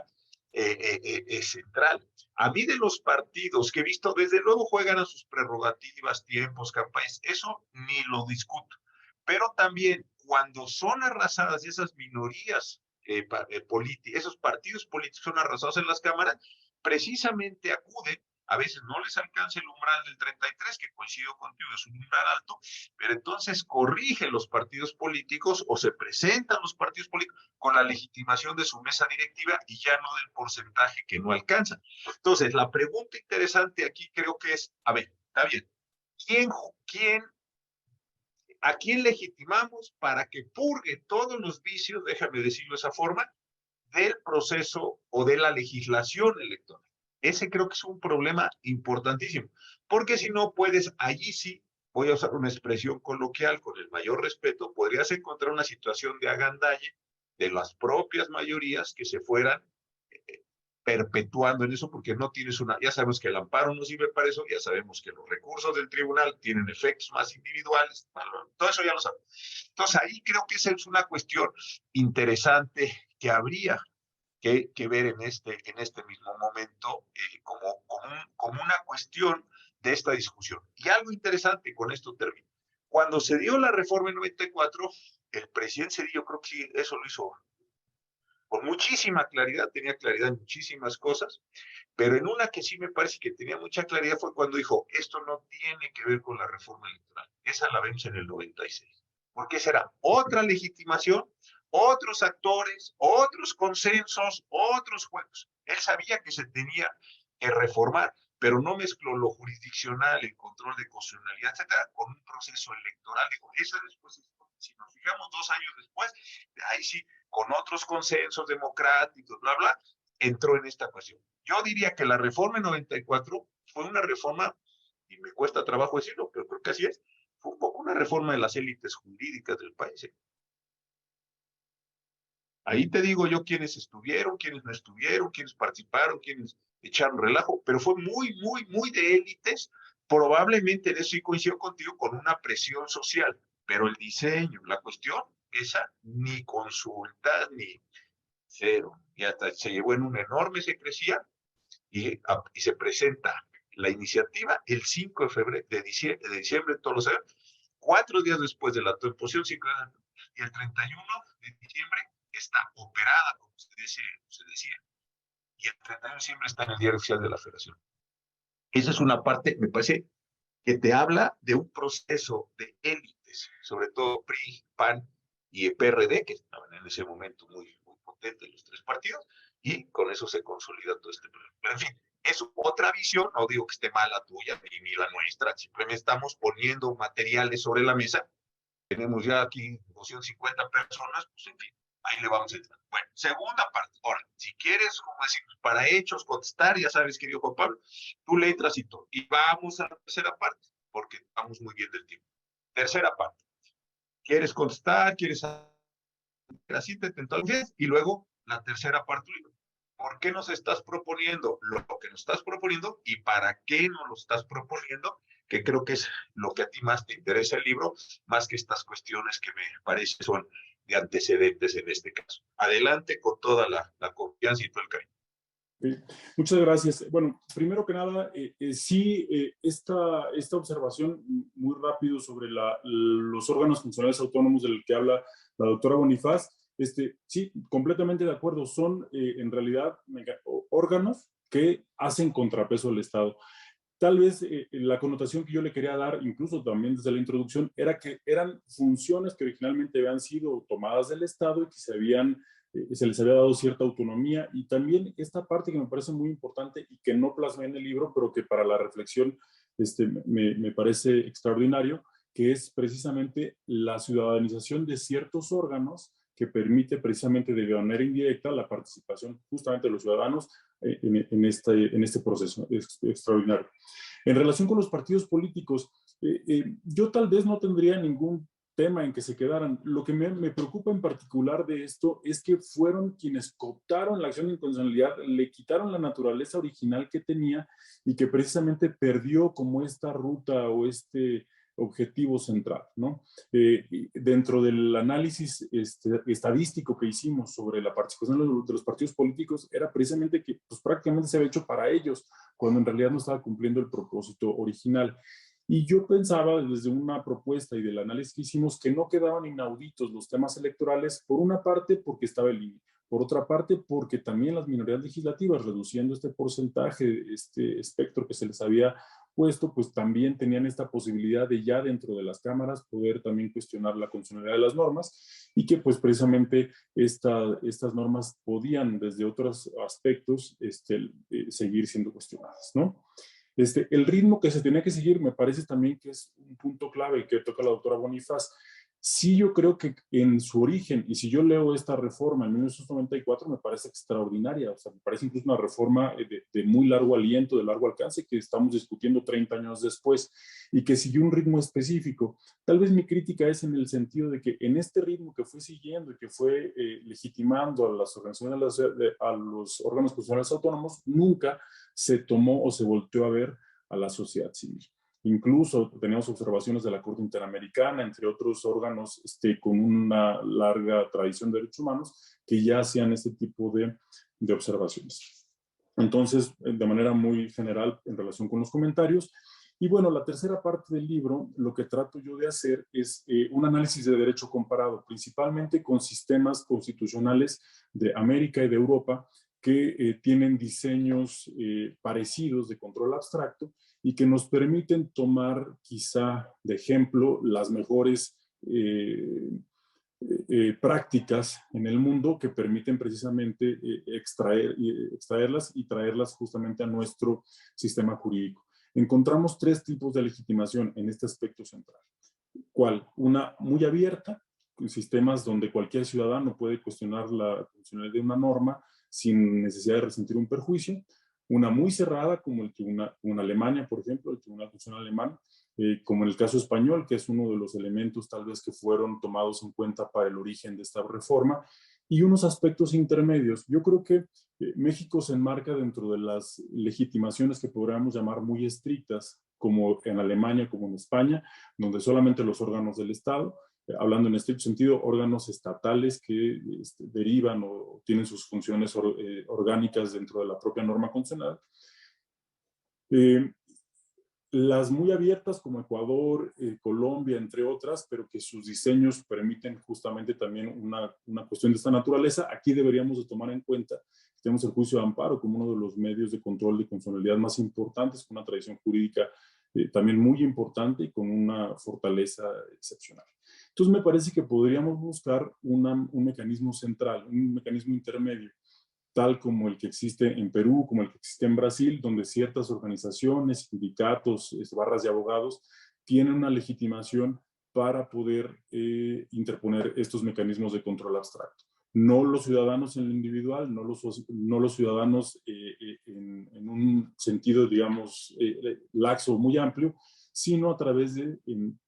central. A mí, de los partidos que he visto, desde luego juegan a sus prerrogativas, tiempos, campañas, eso ni lo discuto, pero también cuando son arrasadas esas minorías esos partidos políticos son arrasados en las cámaras, precisamente acuden, a veces no les alcanza el umbral del 33, que coincido contigo, es un umbral alto, pero entonces corrigen los partidos políticos o se presentan los partidos políticos con la legitimación de su mesa directiva y ya no del porcentaje que no alcanza. Entonces, la pregunta interesante aquí creo que es, a ver, está bien, ¿a quién legitimamos para que purgue todos los vicios, déjame decirlo de esa forma, del proceso o de la legislación electoral? Ese creo que es un problema importantísimo, porque si no puedes, allí sí, voy a usar una expresión coloquial con el mayor respeto, podrías encontrar una situación de agandalle de las propias mayorías que se fueran perpetuando en eso, porque no tienes ya sabemos que el amparo no sirve para eso, ya sabemos que los recursos del tribunal tienen efectos más individuales, todo eso ya lo sabemos. Entonces ahí creo que esa es una cuestión interesante que habría que ver en este mismo momento como una cuestión de esta discusión. Y algo interesante, con esto termino. Cuando se dio la reforma en 94, el presidente Zedillo, creo que sí, eso lo hizo con muchísima claridad, tenía claridad en muchísimas cosas, pero en una que sí me parece que tenía mucha claridad fue cuando dijo, esto no tiene que ver con la reforma electoral, esa la vemos en el 96, porque será otra legitimación, otros actores, otros consensos, otros juegos. Él sabía que se tenía que reformar, pero no mezcló lo jurisdiccional, el control de constitucionalidad, etcétera, con un proceso electoral. Dijo, esa después, si nos fijamos 2 años después, ahí sí, con otros consensos democráticos, bla, bla, entró en esta cuestión. Yo diría que la reforma en 94 fue una reforma, y me cuesta trabajo decirlo, pero creo que así es, fue un poco una reforma de las élites jurídicas del país. Ahí te digo yo quiénes estuvieron, quiénes no estuvieron, quiénes participaron, quiénes echaron relajo, pero fue muy, muy, muy de élites. Probablemente en eso sí coincido contigo, con una presión social, pero el diseño, la cuestión, esa ni consulta, ni cero. Y hasta se llevó en un enorme secrecía y se presenta la iniciativa el 5 de febrero, de diciembre, todos los años, 4 días después de la imposición, y el 31 de diciembre está operada, como se decía, y el 31 de diciembre está en el Diario Oficial de la Federación. Esa es una parte, me parece, que te habla de un proceso de élites, sobre todo PRI, PAN y el PRD, que estaban en ese momento muy, muy potentes los 3 partidos, y con eso se consolida todo este problema. Pero en fin, es otra visión, no digo que esté mala tuya ni la nuestra, simplemente estamos poniendo materiales sobre la mesa. Tenemos ya aquí 250 personas, pues en fin, ahí le vamos a entrar. Bueno, segunda parte. Ahora, si quieres, como decimos, para hechos, contestar, ya sabes, querido Juan Pablo, tú le entras y todo. Y vamos a la tercera parte, porque estamos muy bien del tiempo. Tercera parte. ¿Quieres contestar? ¿Quieres así te entonces? Y luego la tercera parte. ¿Por qué nos estás proponiendo lo que nos estás proponiendo y para qué nos lo estás proponiendo? Que creo que es lo que a ti más te interesa el libro, más que estas cuestiones que me parece son de antecedentes en este caso. Adelante con toda la confianza y todo el cariño. Muchas gracias. Bueno, primero que nada, esta observación muy rápido sobre los órganos funcionales autónomos del que habla la doctora Bonifaz, sí, completamente de acuerdo. Son en realidad órganos que hacen contrapeso al Estado. Tal vez la connotación que yo le quería dar, incluso también desde la introducción, era que eran funciones que originalmente habían sido tomadas del Estado y que se les había dado cierta autonomía. Y también esta parte que me parece muy importante y que no plasmé en el libro, pero que para la reflexión me parece extraordinario, que es precisamente la ciudadanización de ciertos órganos que permite precisamente de manera indirecta la participación justamente de los ciudadanos en este proceso extraordinario. En relación con los partidos políticos, yo tal vez no tendría ningún tema en que se quedaran. Lo que me preocupa en particular de esto es que fueron quienes cooptaron la acción de inconstitucionalidad, le quitaron la naturaleza original que tenía y que precisamente perdió como esta ruta o este objetivo central, ¿no? Dentro del análisis estadístico que hicimos sobre la participación de los partidos políticos, era precisamente que pues, prácticamente se había hecho para ellos, cuando en realidad no estaba cumpliendo el propósito original. Y yo pensaba desde una propuesta y del análisis que hicimos que no quedaban inauditos los temas electorales, por una parte porque estaba el INE, por otra parte porque también las minorías legislativas, reduciendo este porcentaje, este espectro que se les había puesto, pues también tenían esta posibilidad de ya dentro de las cámaras poder también cuestionar la constitucionalidad de las normas y que pues precisamente estas normas podían desde otros aspectos seguir siendo cuestionadas, ¿no? El ritmo que se tenía que seguir me parece también que es un punto clave que toca la doctora Bonifaz. Sí, yo creo que en su origen, y si yo leo esta reforma en 1994, me parece extraordinaria, o sea, me parece incluso una reforma de muy largo aliento, de largo alcance, que estamos discutiendo 30 años después, y que siguió un ritmo específico. Tal vez mi crítica es en el sentido de que en este ritmo que fue siguiendo y que fue legitimando a las organizaciones, a los órganos constitucionales autónomos, nunca se tomó o se volteó a ver a la sociedad civil. Incluso teníamos observaciones de la Corte Interamericana, entre otros órganos con una larga tradición de derechos humanos, que ya hacían este tipo de observaciones. Entonces, de manera muy general, en relación con los comentarios. Y bueno, la tercera parte del libro, lo que trato yo de hacer es un análisis de derecho comparado, principalmente con sistemas constitucionales de América y de Europa, que tienen diseños parecidos de control abstracto y que nos permiten tomar quizá de ejemplo las mejores prácticas en el mundo que permiten precisamente extraerlas y traerlas justamente a nuestro sistema jurídico. Encontramos tres tipos de legitimación en este aspecto central. ¿Cuál? Una muy abierta, sistemas donde cualquier ciudadano puede cuestionar la funcionalidad de una norma sin necesidad de resentir un perjuicio. Una muy cerrada, como en Alemania, por ejemplo, el Tribunal Constitucional Alemán, como en el caso español, que es uno de los elementos tal vez que fueron tomados en cuenta para el origen de esta reforma, y unos aspectos intermedios. Yo creo que México se enmarca dentro de las legitimaciones que podríamos llamar muy estrictas, como en Alemania, como en España, donde solamente los órganos del Estado, hablando en estricto sentido, órganos estatales que derivan o tienen sus funciones orgánicas dentro de la propia norma constitucional. Las muy abiertas como Ecuador, Colombia, entre otras, pero que sus diseños permiten justamente también una cuestión de esta naturaleza. Aquí deberíamos de tomar en cuenta que tenemos el juicio de amparo como uno de los medios de control de constitucionalidad más importantes, con una tradición jurídica también muy importante y con una fortaleza excepcional. Entonces me parece que podríamos buscar un mecanismo central, un mecanismo intermedio, tal como el que existe en Perú, como el que existe en Brasil, donde ciertas organizaciones, sindicatos, barras de abogados, tienen una legitimación para poder interponer estos mecanismos de control abstracto. No los ciudadanos en lo individual, no los ciudadanos en un sentido, digamos, laxo, muy amplio, sino a través de,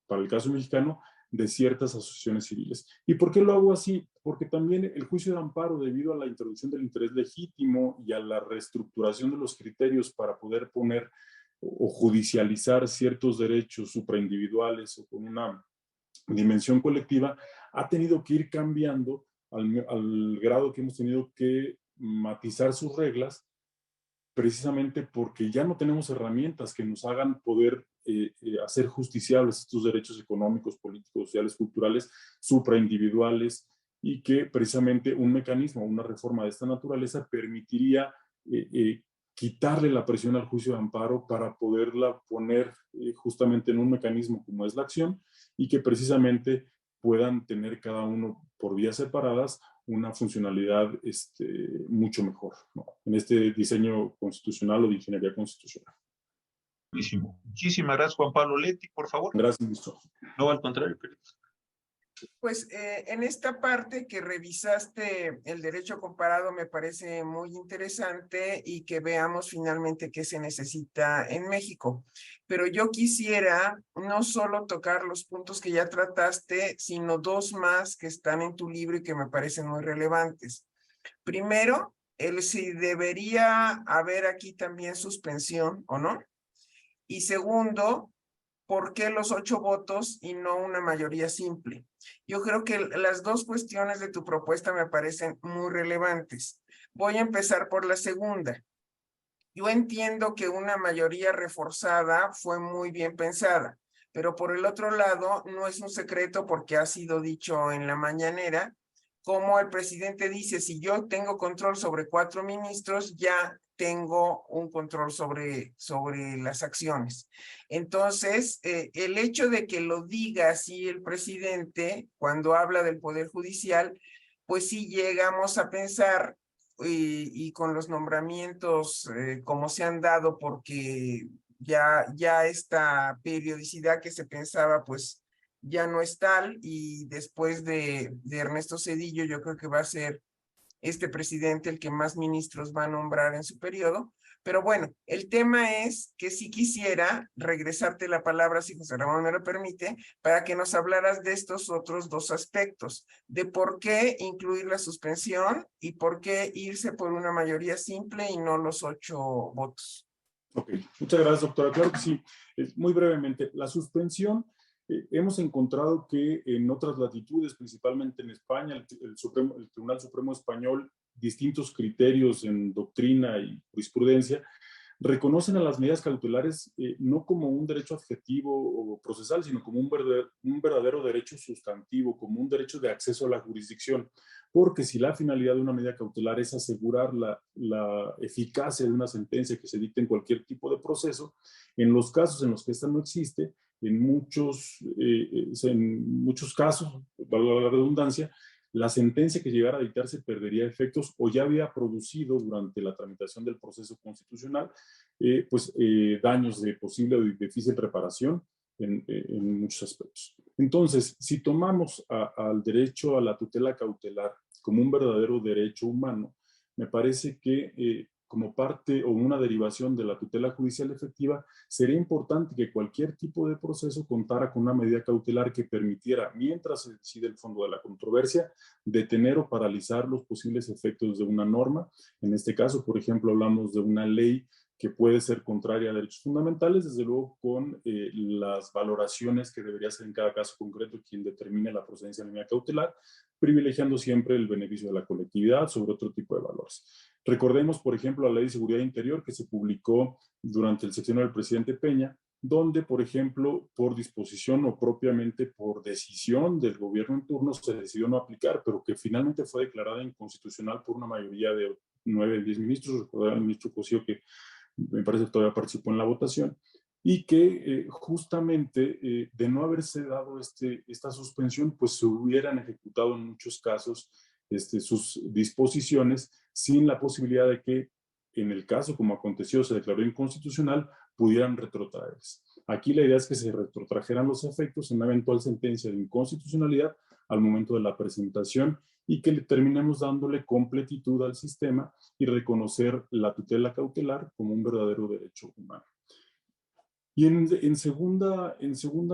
para el caso mexicano, de ciertas asociaciones civiles. ¿Y por qué lo hago así? Porque también el juicio de amparo, debido a la introducción del interés legítimo y a la reestructuración de los criterios para poder poner o judicializar ciertos derechos supraindividuales o con una dimensión colectiva, ha tenido que ir cambiando al grado que hemos tenido que matizar sus reglas, precisamente porque ya no tenemos herramientas que nos hagan poder hacer justiciables estos derechos económicos, políticos, sociales, culturales, supraindividuales, y que precisamente un mecanismo, una reforma de esta naturaleza permitiría quitarle la presión al juicio de amparo para poderla poner justamente en un mecanismo como es la acción, y que precisamente puedan tener cada uno por vías separadas una funcionalidad mucho mejor, ¿no?, en este diseño constitucional o de ingeniería constitucional. Buenísimo. Muchísimas gracias, Juan Pablo Leti, por favor. Gracias, ministro. No, al contrario, querido. Pues en esta parte que revisaste el derecho comparado me parece muy interesante y que veamos finalmente qué se necesita en México. Pero yo quisiera no solo tocar los puntos que ya trataste, sino dos más que están en tu libro y que me parecen muy relevantes. Primero, el si debería haber aquí también suspensión o no. Y segundo, ¿por qué los 8 votos y no una mayoría simple? Yo creo que las dos cuestiones de tu propuesta me parecen muy relevantes. Voy a empezar por la segunda. Yo entiendo que una mayoría reforzada fue muy bien pensada, pero por el otro lado, no es un secreto porque ha sido dicho en la mañanera, como el presidente dice, si yo tengo control sobre 4 ministros, ya tengo un control sobre las acciones. Entonces, el hecho de que lo diga así el presidente cuando habla del Poder Judicial, pues sí llegamos a pensar y con los nombramientos como se han dado, porque ya esta periodicidad que se pensaba, pues ya no es tal, y después de Ernesto Zedillo, yo creo que va a ser este presidente el que más ministros va a nombrar en su periodo. Pero bueno, el tema es que si quisiera regresarte la palabra, si José Ramón me lo permite, para que nos hablaras de estos otros dos aspectos, de por qué incluir la suspensión y por qué irse por una mayoría simple y no los 8 votos. Ok, muchas gracias, doctora. Claro que sí. Muy brevemente, la suspensión, hemos encontrado que en otras latitudes, principalmente en España, el Tribunal Supremo Español, distintos criterios en doctrina y jurisprudencia, reconocen a las medidas cautelares no como un derecho adjetivo o procesal, sino como un verdadero derecho sustantivo, como un derecho de acceso a la jurisdicción. Porque si la finalidad de una medida cautelar es asegurar la eficacia de una sentencia que se dicte en cualquier tipo de proceso, en los casos en los que esta no existe, en muchos casos, valga la redundancia, la sentencia que llegara a dictarse perdería efectos o ya había producido durante la tramitación del proceso constitucional daños de posible o difícil reparación en muchos aspectos. Entonces, si tomamos al derecho a la tutela cautelar como un verdadero derecho humano, me parece que como parte o una derivación de la tutela judicial efectiva, sería importante que cualquier tipo de proceso contara con una medida cautelar que permitiera, mientras se decide el fondo de la controversia, detener o paralizar los posibles efectos de una norma. En este caso, por ejemplo, hablamos de una ley que puede ser contraria a derechos fundamentales, desde luego con las valoraciones que debería hacer en cada caso concreto quien determine la procedencia de la medida cautelar, privilegiando siempre el beneficio de la colectividad sobre otro tipo de valores. Recordemos, por ejemplo, la Ley de Seguridad Interior que se publicó durante el sexenio del presidente Peña, donde, por ejemplo, por disposición o propiamente por decisión del gobierno en turno se decidió no aplicar, pero que finalmente fue declarada inconstitucional por una mayoría de 9 o 10 ministros. Recordar al ministro Cosío, que me parece que todavía participó en la votación, y que justamente de no haberse dado esta suspensión, pues se hubieran ejecutado en muchos casos sus disposiciones sin la posibilidad de que, en el caso como aconteció, se declaró inconstitucional, pudieran retrotraerse. Aquí la idea es que se retrotrajeran los efectos en una eventual sentencia de inconstitucionalidad al momento de la presentación y que le terminemos dándole completitud al sistema y reconocer la tutela cautelar como un verdadero derecho humano. Y en segunda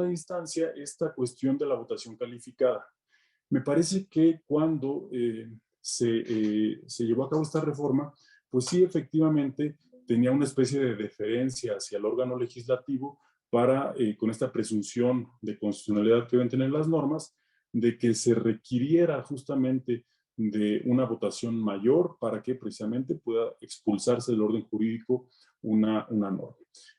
instancia, esta cuestión de la votación calificada. Me parece que cuando se llevó a cabo esta reforma, pues sí, efectivamente, tenía una especie de deferencia hacia el órgano legislativo para, con esta presunción de constitucionalidad que deben tener las normas, de que se requiriera justamente de una votación mayor para que precisamente pueda expulsarse del orden jurídico una norma.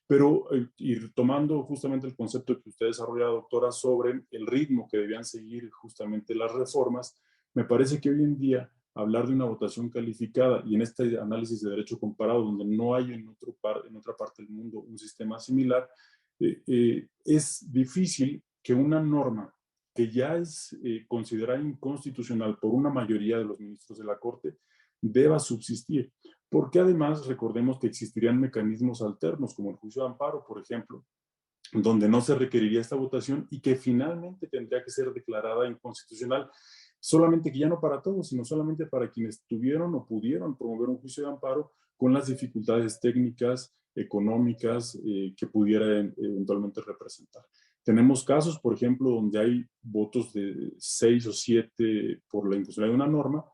Pero, y tomando justamente el concepto que usted desarrolla, doctora, sobre el ritmo que debían seguir justamente las reformas, me parece que hoy en día hablar de una votación calificada y en este análisis de derecho comparado, donde no hay en otra parte del mundo un sistema similar, es difícil que una norma que ya es considerada inconstitucional por una mayoría de los ministros de la Corte deba subsistir, porque además recordemos que existirían mecanismos alternos, como el juicio de amparo, por ejemplo, donde no se requeriría esta votación y que finalmente tendría que ser declarada inconstitucional, solamente que ya no para todos, sino solamente para quienes tuvieron o pudieron promover un juicio de amparo con las dificultades técnicas, económicas que pudiera eventualmente representar. Tenemos casos, por ejemplo, donde hay votos de 6 o 7 por la inconstitucionalidad de una norma,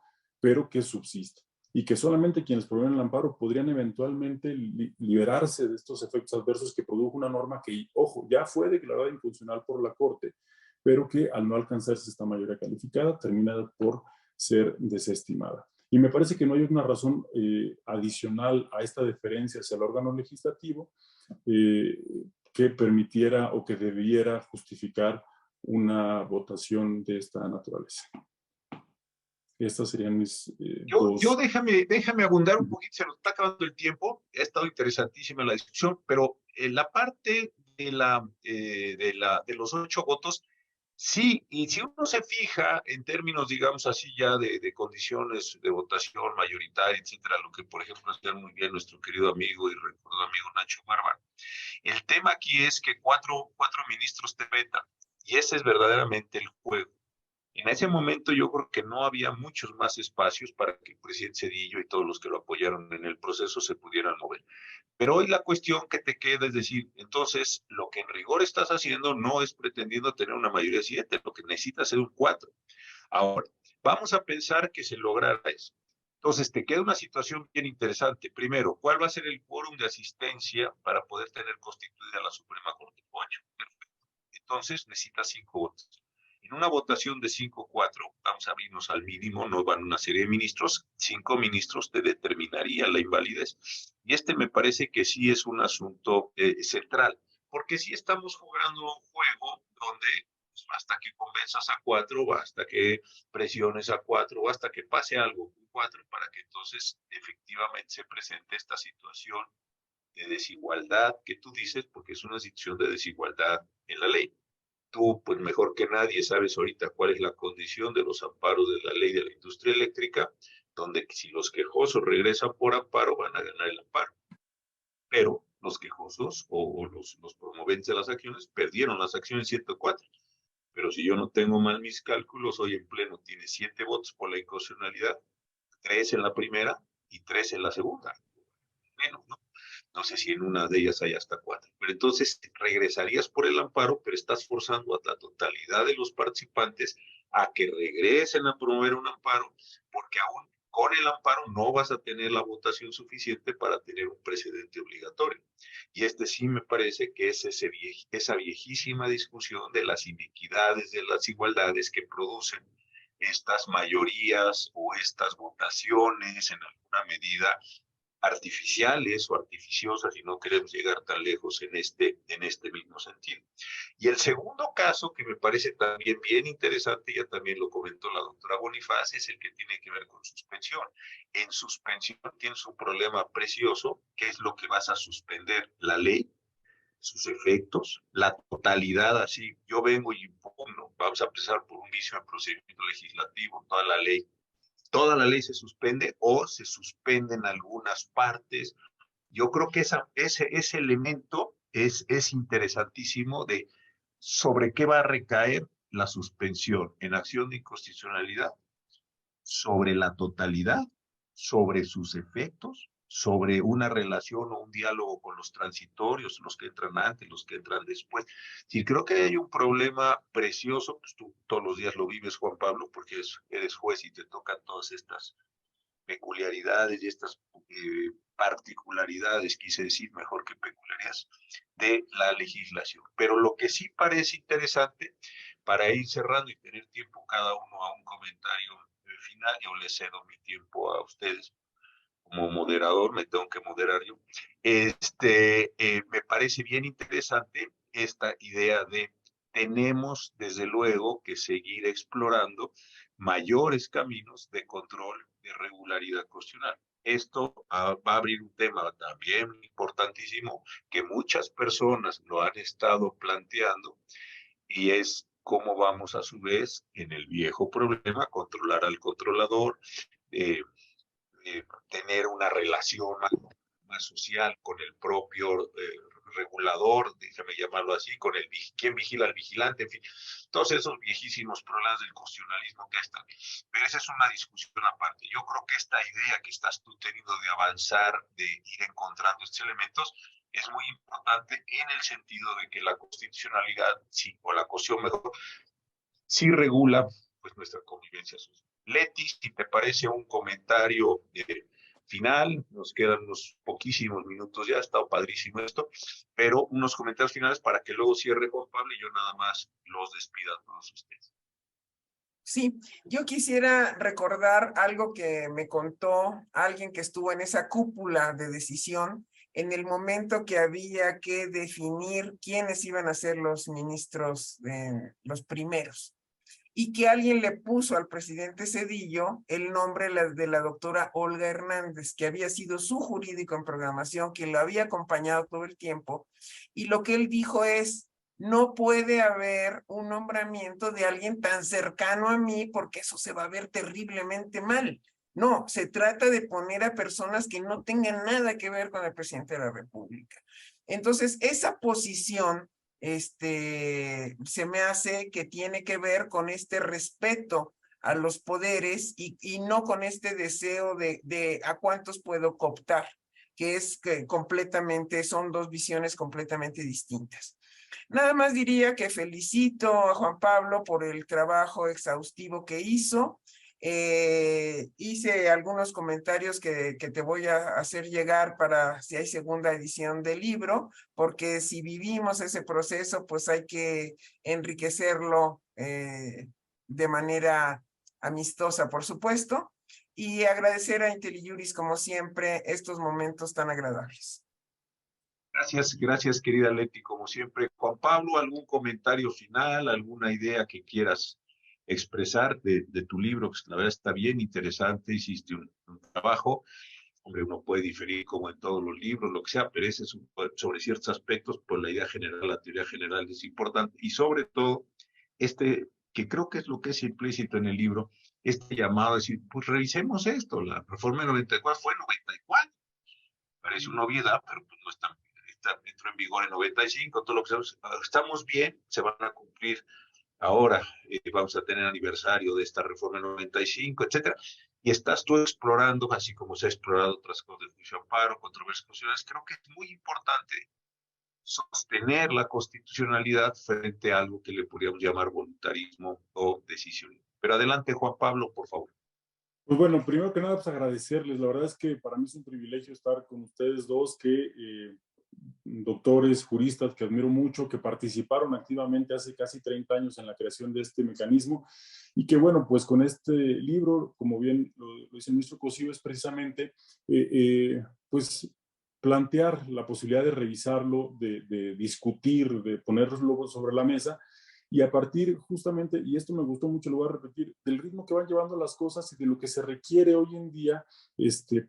pero que subsiste y que solamente quienes promueven el amparo podrían eventualmente liberarse de estos efectos adversos que produjo una norma que, ojo, ya fue declarada inconstitucional por la Corte, pero que al no alcanzarse esta mayoría calificada termina por ser desestimada. Y me parece que no hay una razón adicional a esta deferencia hacia el órgano legislativo que permitiera o que debiera justificar una votación de esta naturaleza. Estas serían mis dos. Yo déjame abundar un poquito, se nos está acabando el tiempo, ha estado interesantísima la discusión, pero en la parte de los 8 votos, sí, y si uno se fija en términos, digamos así, ya de condiciones de votación mayoritaria, etcétera, lo que por ejemplo hacía muy bien nuestro querido amigo y recordado amigo Nacho Barba, el tema aquí es que cuatro ministros te vetan, y ese es verdaderamente el juego. En ese momento yo creo que no había muchos más espacios para que el presidente Zedillo y todos los que lo apoyaron en el proceso se pudieran mover. Pero hoy la cuestión que te queda es decir, entonces lo que en rigor estás haciendo no es pretendiendo tener una mayoría de 7, lo que necesitas es un 4. Ahora, vamos a pensar que se lograra eso. Entonces te queda una situación bien interesante. Primero, ¿cuál va a ser el quórum de asistencia para poder tener constituida la Suprema Corte? 8. Perfecto. Entonces necesitas 5 votos. En una votación de 5-4, vamos a abrirnos al mínimo, no van una serie de ministros, 5 ministros te determinaría la invalidez. Y me parece que sí es un asunto central, porque sí estamos jugando un juego donde pues, basta que convenzas a 4, basta que presiones a 4, basta que pase algo con 4 para que entonces efectivamente se presente esta situación de desigualdad que tú dices, porque es una situación de desigualdad en la ley. Tú, pues mejor que nadie, sabes ahorita cuál es la condición de los amparos de la ley de la industria eléctrica, donde si los quejosos regresan por amparo, van a ganar el amparo. Pero los quejosos o los promoventes de las acciones perdieron las acciones 104. Pero si yo no tengo mal mis cálculos, hoy en pleno tiene 7 votos por la inconstitucionalidad, 3 en la primera y 3 en la segunda. Menos, ¿no? No sé si en una de ellas hay hasta 4. Pero entonces regresarías por el amparo, pero estás forzando a la totalidad de los participantes a que regresen a promover un amparo, porque aún con el amparo no vas a tener la votación suficiente para tener un precedente obligatorio. Y sí me parece que es esa viejísima discusión de las inequidades, de las desigualdades que producen estas mayorías o estas votaciones en alguna medida artificiales o artificiosas, y no queremos llegar tan lejos en este mismo sentido. Y el segundo caso que me parece también bien interesante, ya también lo comentó la doctora Bonifaz, es el que tiene que ver con suspensión. En suspensión tienes un problema precioso, que es lo que vas a suspender: la ley, sus efectos, la totalidad. Así, yo vengo y impugno, vamos a empezar por un vicio de procedimiento legislativo, toda la ley se suspende o se suspenden algunas partes. Yo creo que ese elemento es interesantísimo de sobre qué va a recaer la suspensión: en acción de inconstitucionalidad, sobre la totalidad, sobre sus efectos, sobre una relación o un diálogo con los transitorios, los que entran antes, los que entran después. Sí, creo que hay un problema precioso, pues tú todos los días lo vives, Juan Pablo, porque eres juez y te tocan todas estas peculiaridades y estas particularidades, quise decir mejor que peculiaridades, de la legislación. Pero lo que sí parece interesante, para ir cerrando y tener tiempo cada uno a un comentario final, yo les cedo mi tiempo a ustedes. Como moderador, me tengo que moderar yo. Me parece bien interesante esta idea de tenemos desde luego que seguir explorando mayores caminos de control de regularidad constitucional. Esto va a abrir un tema también importantísimo que muchas personas lo han estado planteando, y es cómo vamos a su vez en el viejo problema controlar al controlador, tener una relación más social con el propio regulador, déjame llamarlo así, con el quién vigila al vigilante, en fin, todos esos viejísimos problemas del constitucionalismo que están. Pero esa es una discusión aparte. Yo creo que esta idea que estás tú teniendo de avanzar, de ir encontrando estos elementos, es muy importante en el sentido de que la constitucionalidad, sí, o la Constitución mejor, sí regula pues nuestra convivencia social. Leti, si te parece un comentario final, nos quedan unos poquísimos minutos ya, ha estado padrísimo esto, pero unos comentarios finales para que luego cierre Juan Pablo y yo nada más los despida a todos ustedes. Sí, yo quisiera recordar algo que me contó alguien que estuvo en esa cúpula de decisión en el momento que había que definir quiénes iban a ser los ministros, los primeros, y que alguien le puso al presidente Zedillo el nombre de la doctora Olga Hernández, que había sido su jurídico en programación, que lo había acompañado todo el tiempo, y lo que él dijo es: no puede haber un nombramiento de alguien tan cercano a mí porque eso se va a ver terriblemente mal. No, se trata de poner a personas que no tengan nada que ver con el presidente de la República. Entonces, esa posición se me hace que tiene que ver con este respeto a los poderes y no con este deseo de a cuántos puedo cooptar, que es que completamente, son dos visiones completamente distintas. Nada más diría que felicito a Juan Pablo por el trabajo exhaustivo que hizo. Hice algunos comentarios que te voy a hacer llegar para si hay segunda edición del libro, porque si vivimos ese proceso, pues hay que enriquecerlo de manera amistosa, por supuesto, y agradecer a IntelliJuris, como siempre, estos momentos tan agradables. Gracias, querida Leti, como siempre. Juan Pablo, ¿algún comentario final, alguna idea que quieras expresar de tu libro? Que la verdad está bien interesante, hiciste un trabajo. Hombre, uno puede diferir como en todos los libros, lo que sea, pero ese es sobre ciertos aspectos, pues la idea general, la teoría general es importante. Y sobre todo, que creo que es lo que es implícito en el libro, este llamado a decir, pues revisemos esto. La reforma de 94 fue 94. Parece una obviedad, pero pues no está, entró en vigor en 95, todo lo que estamos bien, se van a cumplir ahora, vamos a tener aniversario de esta reforma en 95, etcétera, y estás tú explorando, así como se ha explorado otras cosas del juicio de amparo, controversias constitucionales. Creo que es muy importante sostener la constitucionalidad frente a algo que le podríamos llamar voluntarismo o decisión. Pero adelante, Juan Pablo, por favor. Pues bueno, primero que nada, pues agradecerles. La verdad es que para mí es un privilegio estar con ustedes dos, doctores, juristas que admiro mucho, que participaron activamente hace casi 30 años en la creación de este mecanismo y que bueno, pues con este libro, como bien lo dice el ministro Cosío, es precisamente pues plantear la posibilidad de revisarlo, de discutir, de ponerlo sobre la mesa. Y a partir justamente, y esto me gustó mucho, lo voy a repetir, del ritmo que van llevando las cosas y de lo que se requiere hoy en día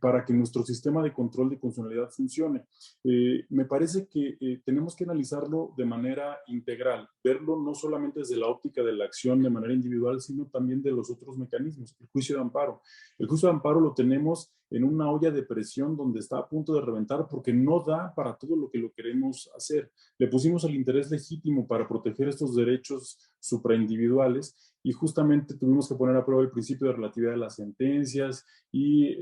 para que nuestro sistema de control de constitucionalidad funcione. Me parece que tenemos que analizarlo de manera integral, verlo no solamente desde la óptica de la acción de manera individual, sino también de los otros mecanismos. El juicio de amparo. El juicio de amparo lo tenemos en una olla de presión donde está a punto de reventar porque no da para todo lo que lo queremos hacer. Le pusimos el interés legítimo para proteger estos derechos supraindividuales y justamente tuvimos que poner a prueba el principio de relatividad de las sentencias y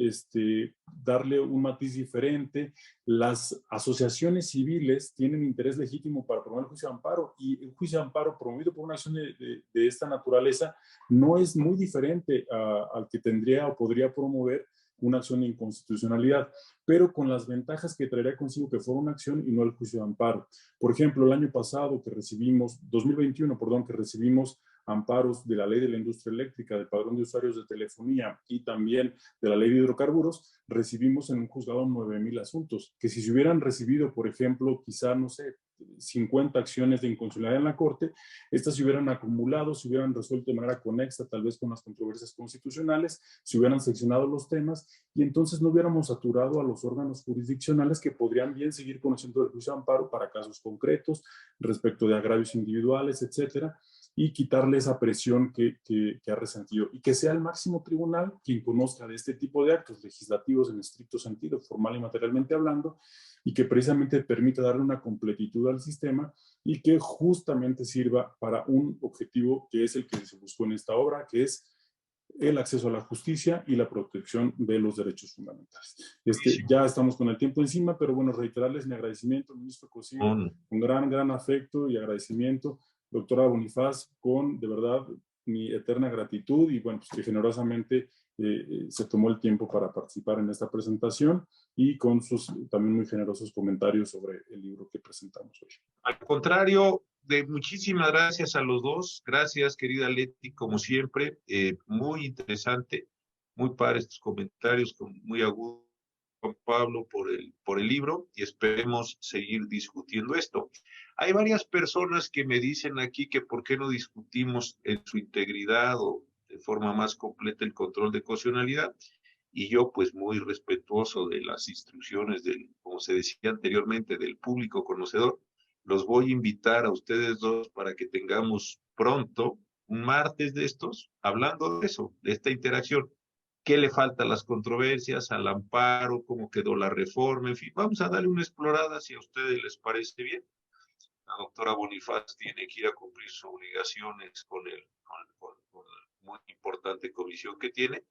darle un matiz diferente. Las asociaciones civiles tienen interés legítimo para promover el juicio de amparo y el juicio de amparo promovido por una acción de esta naturaleza no es muy diferente al que tendría o podría promover una acción de inconstitucionalidad, pero con las ventajas que traería consigo que fuera una acción y no el juicio de amparo. Por ejemplo, el año pasado 2021, que recibimos amparos de la ley de la industria eléctrica, del padrón de usuarios de telefonía y también de la ley de hidrocarburos, recibimos en un juzgado 9,000 asuntos, que si se hubieran recibido, por ejemplo, quizá, no sé, 50 acciones de inconstitucionalidad en la Corte, estas se hubieran acumulado, se hubieran resuelto de manera conexa, tal vez con las controversias constitucionales, se hubieran seccionado los temas y entonces no hubiéramos saturado a los órganos jurisdiccionales que podrían bien seguir conociendo el juicio de amparo para casos concretos, respecto de agravios individuales, etcétera. y quitarle esa presión que ha resentido, y que sea el máximo tribunal quien conozca de este tipo de actos legislativos en estricto sentido, formal y materialmente hablando, y que precisamente permita darle una completitud al sistema y que justamente sirva para un objetivo que es el que se buscó en esta obra, que es el acceso a la justicia y la protección de los derechos fundamentales. Ya estamos con el tiempo encima, pero bueno, reiterarles mi agradecimiento, ministro Cosío, con gran afecto y agradecimiento, doctora Bonifaz, con de verdad mi eterna gratitud, y bueno, pues que generosamente se tomó el tiempo para participar en esta presentación y con sus también muy generosos comentarios sobre el libro que presentamos hoy. Al contrario, muchísimas gracias a los dos. Gracias, querida Leti, como siempre. Muy interesante, muy padres tus comentarios, muy agudo, Juan Pablo, por el libro, y esperemos seguir discutiendo esto. Hay varias personas que me dicen aquí que por qué no discutimos en su integridad o de forma más completa el control de constitucionalidad, y yo pues muy respetuoso de las instrucciones como se decía anteriormente, del público conocedor, los voy a invitar a ustedes dos para que tengamos pronto un martes de estos, hablando de eso, de esta interacción. ¿Qué le falta a las controversias, al amparo, cómo quedó la reforma? En fin, vamos a darle una explorada si a ustedes les parece bien. La doctora Bonifaz tiene que ir a cumplir sus obligaciones con la muy importante comisión que tiene,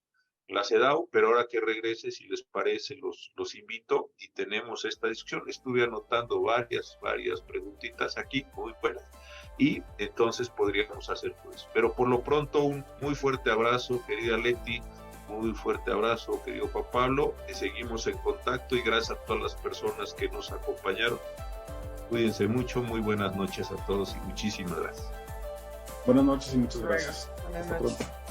la CEDAW, pero ahora que regrese, si les parece, los invito y tenemos esta discusión. Estuve anotando varias preguntitas aquí, muy buenas, y entonces podríamos hacer pues. Pero por lo pronto, un muy fuerte abrazo, querida Leti, muy fuerte abrazo, querido Juan Pablo, seguimos en contacto y gracias a todas las personas que nos acompañaron. Cuídense mucho, muy buenas noches a todos y muchísimas gracias. Buenas noches y muchas gracias. Buenas noches.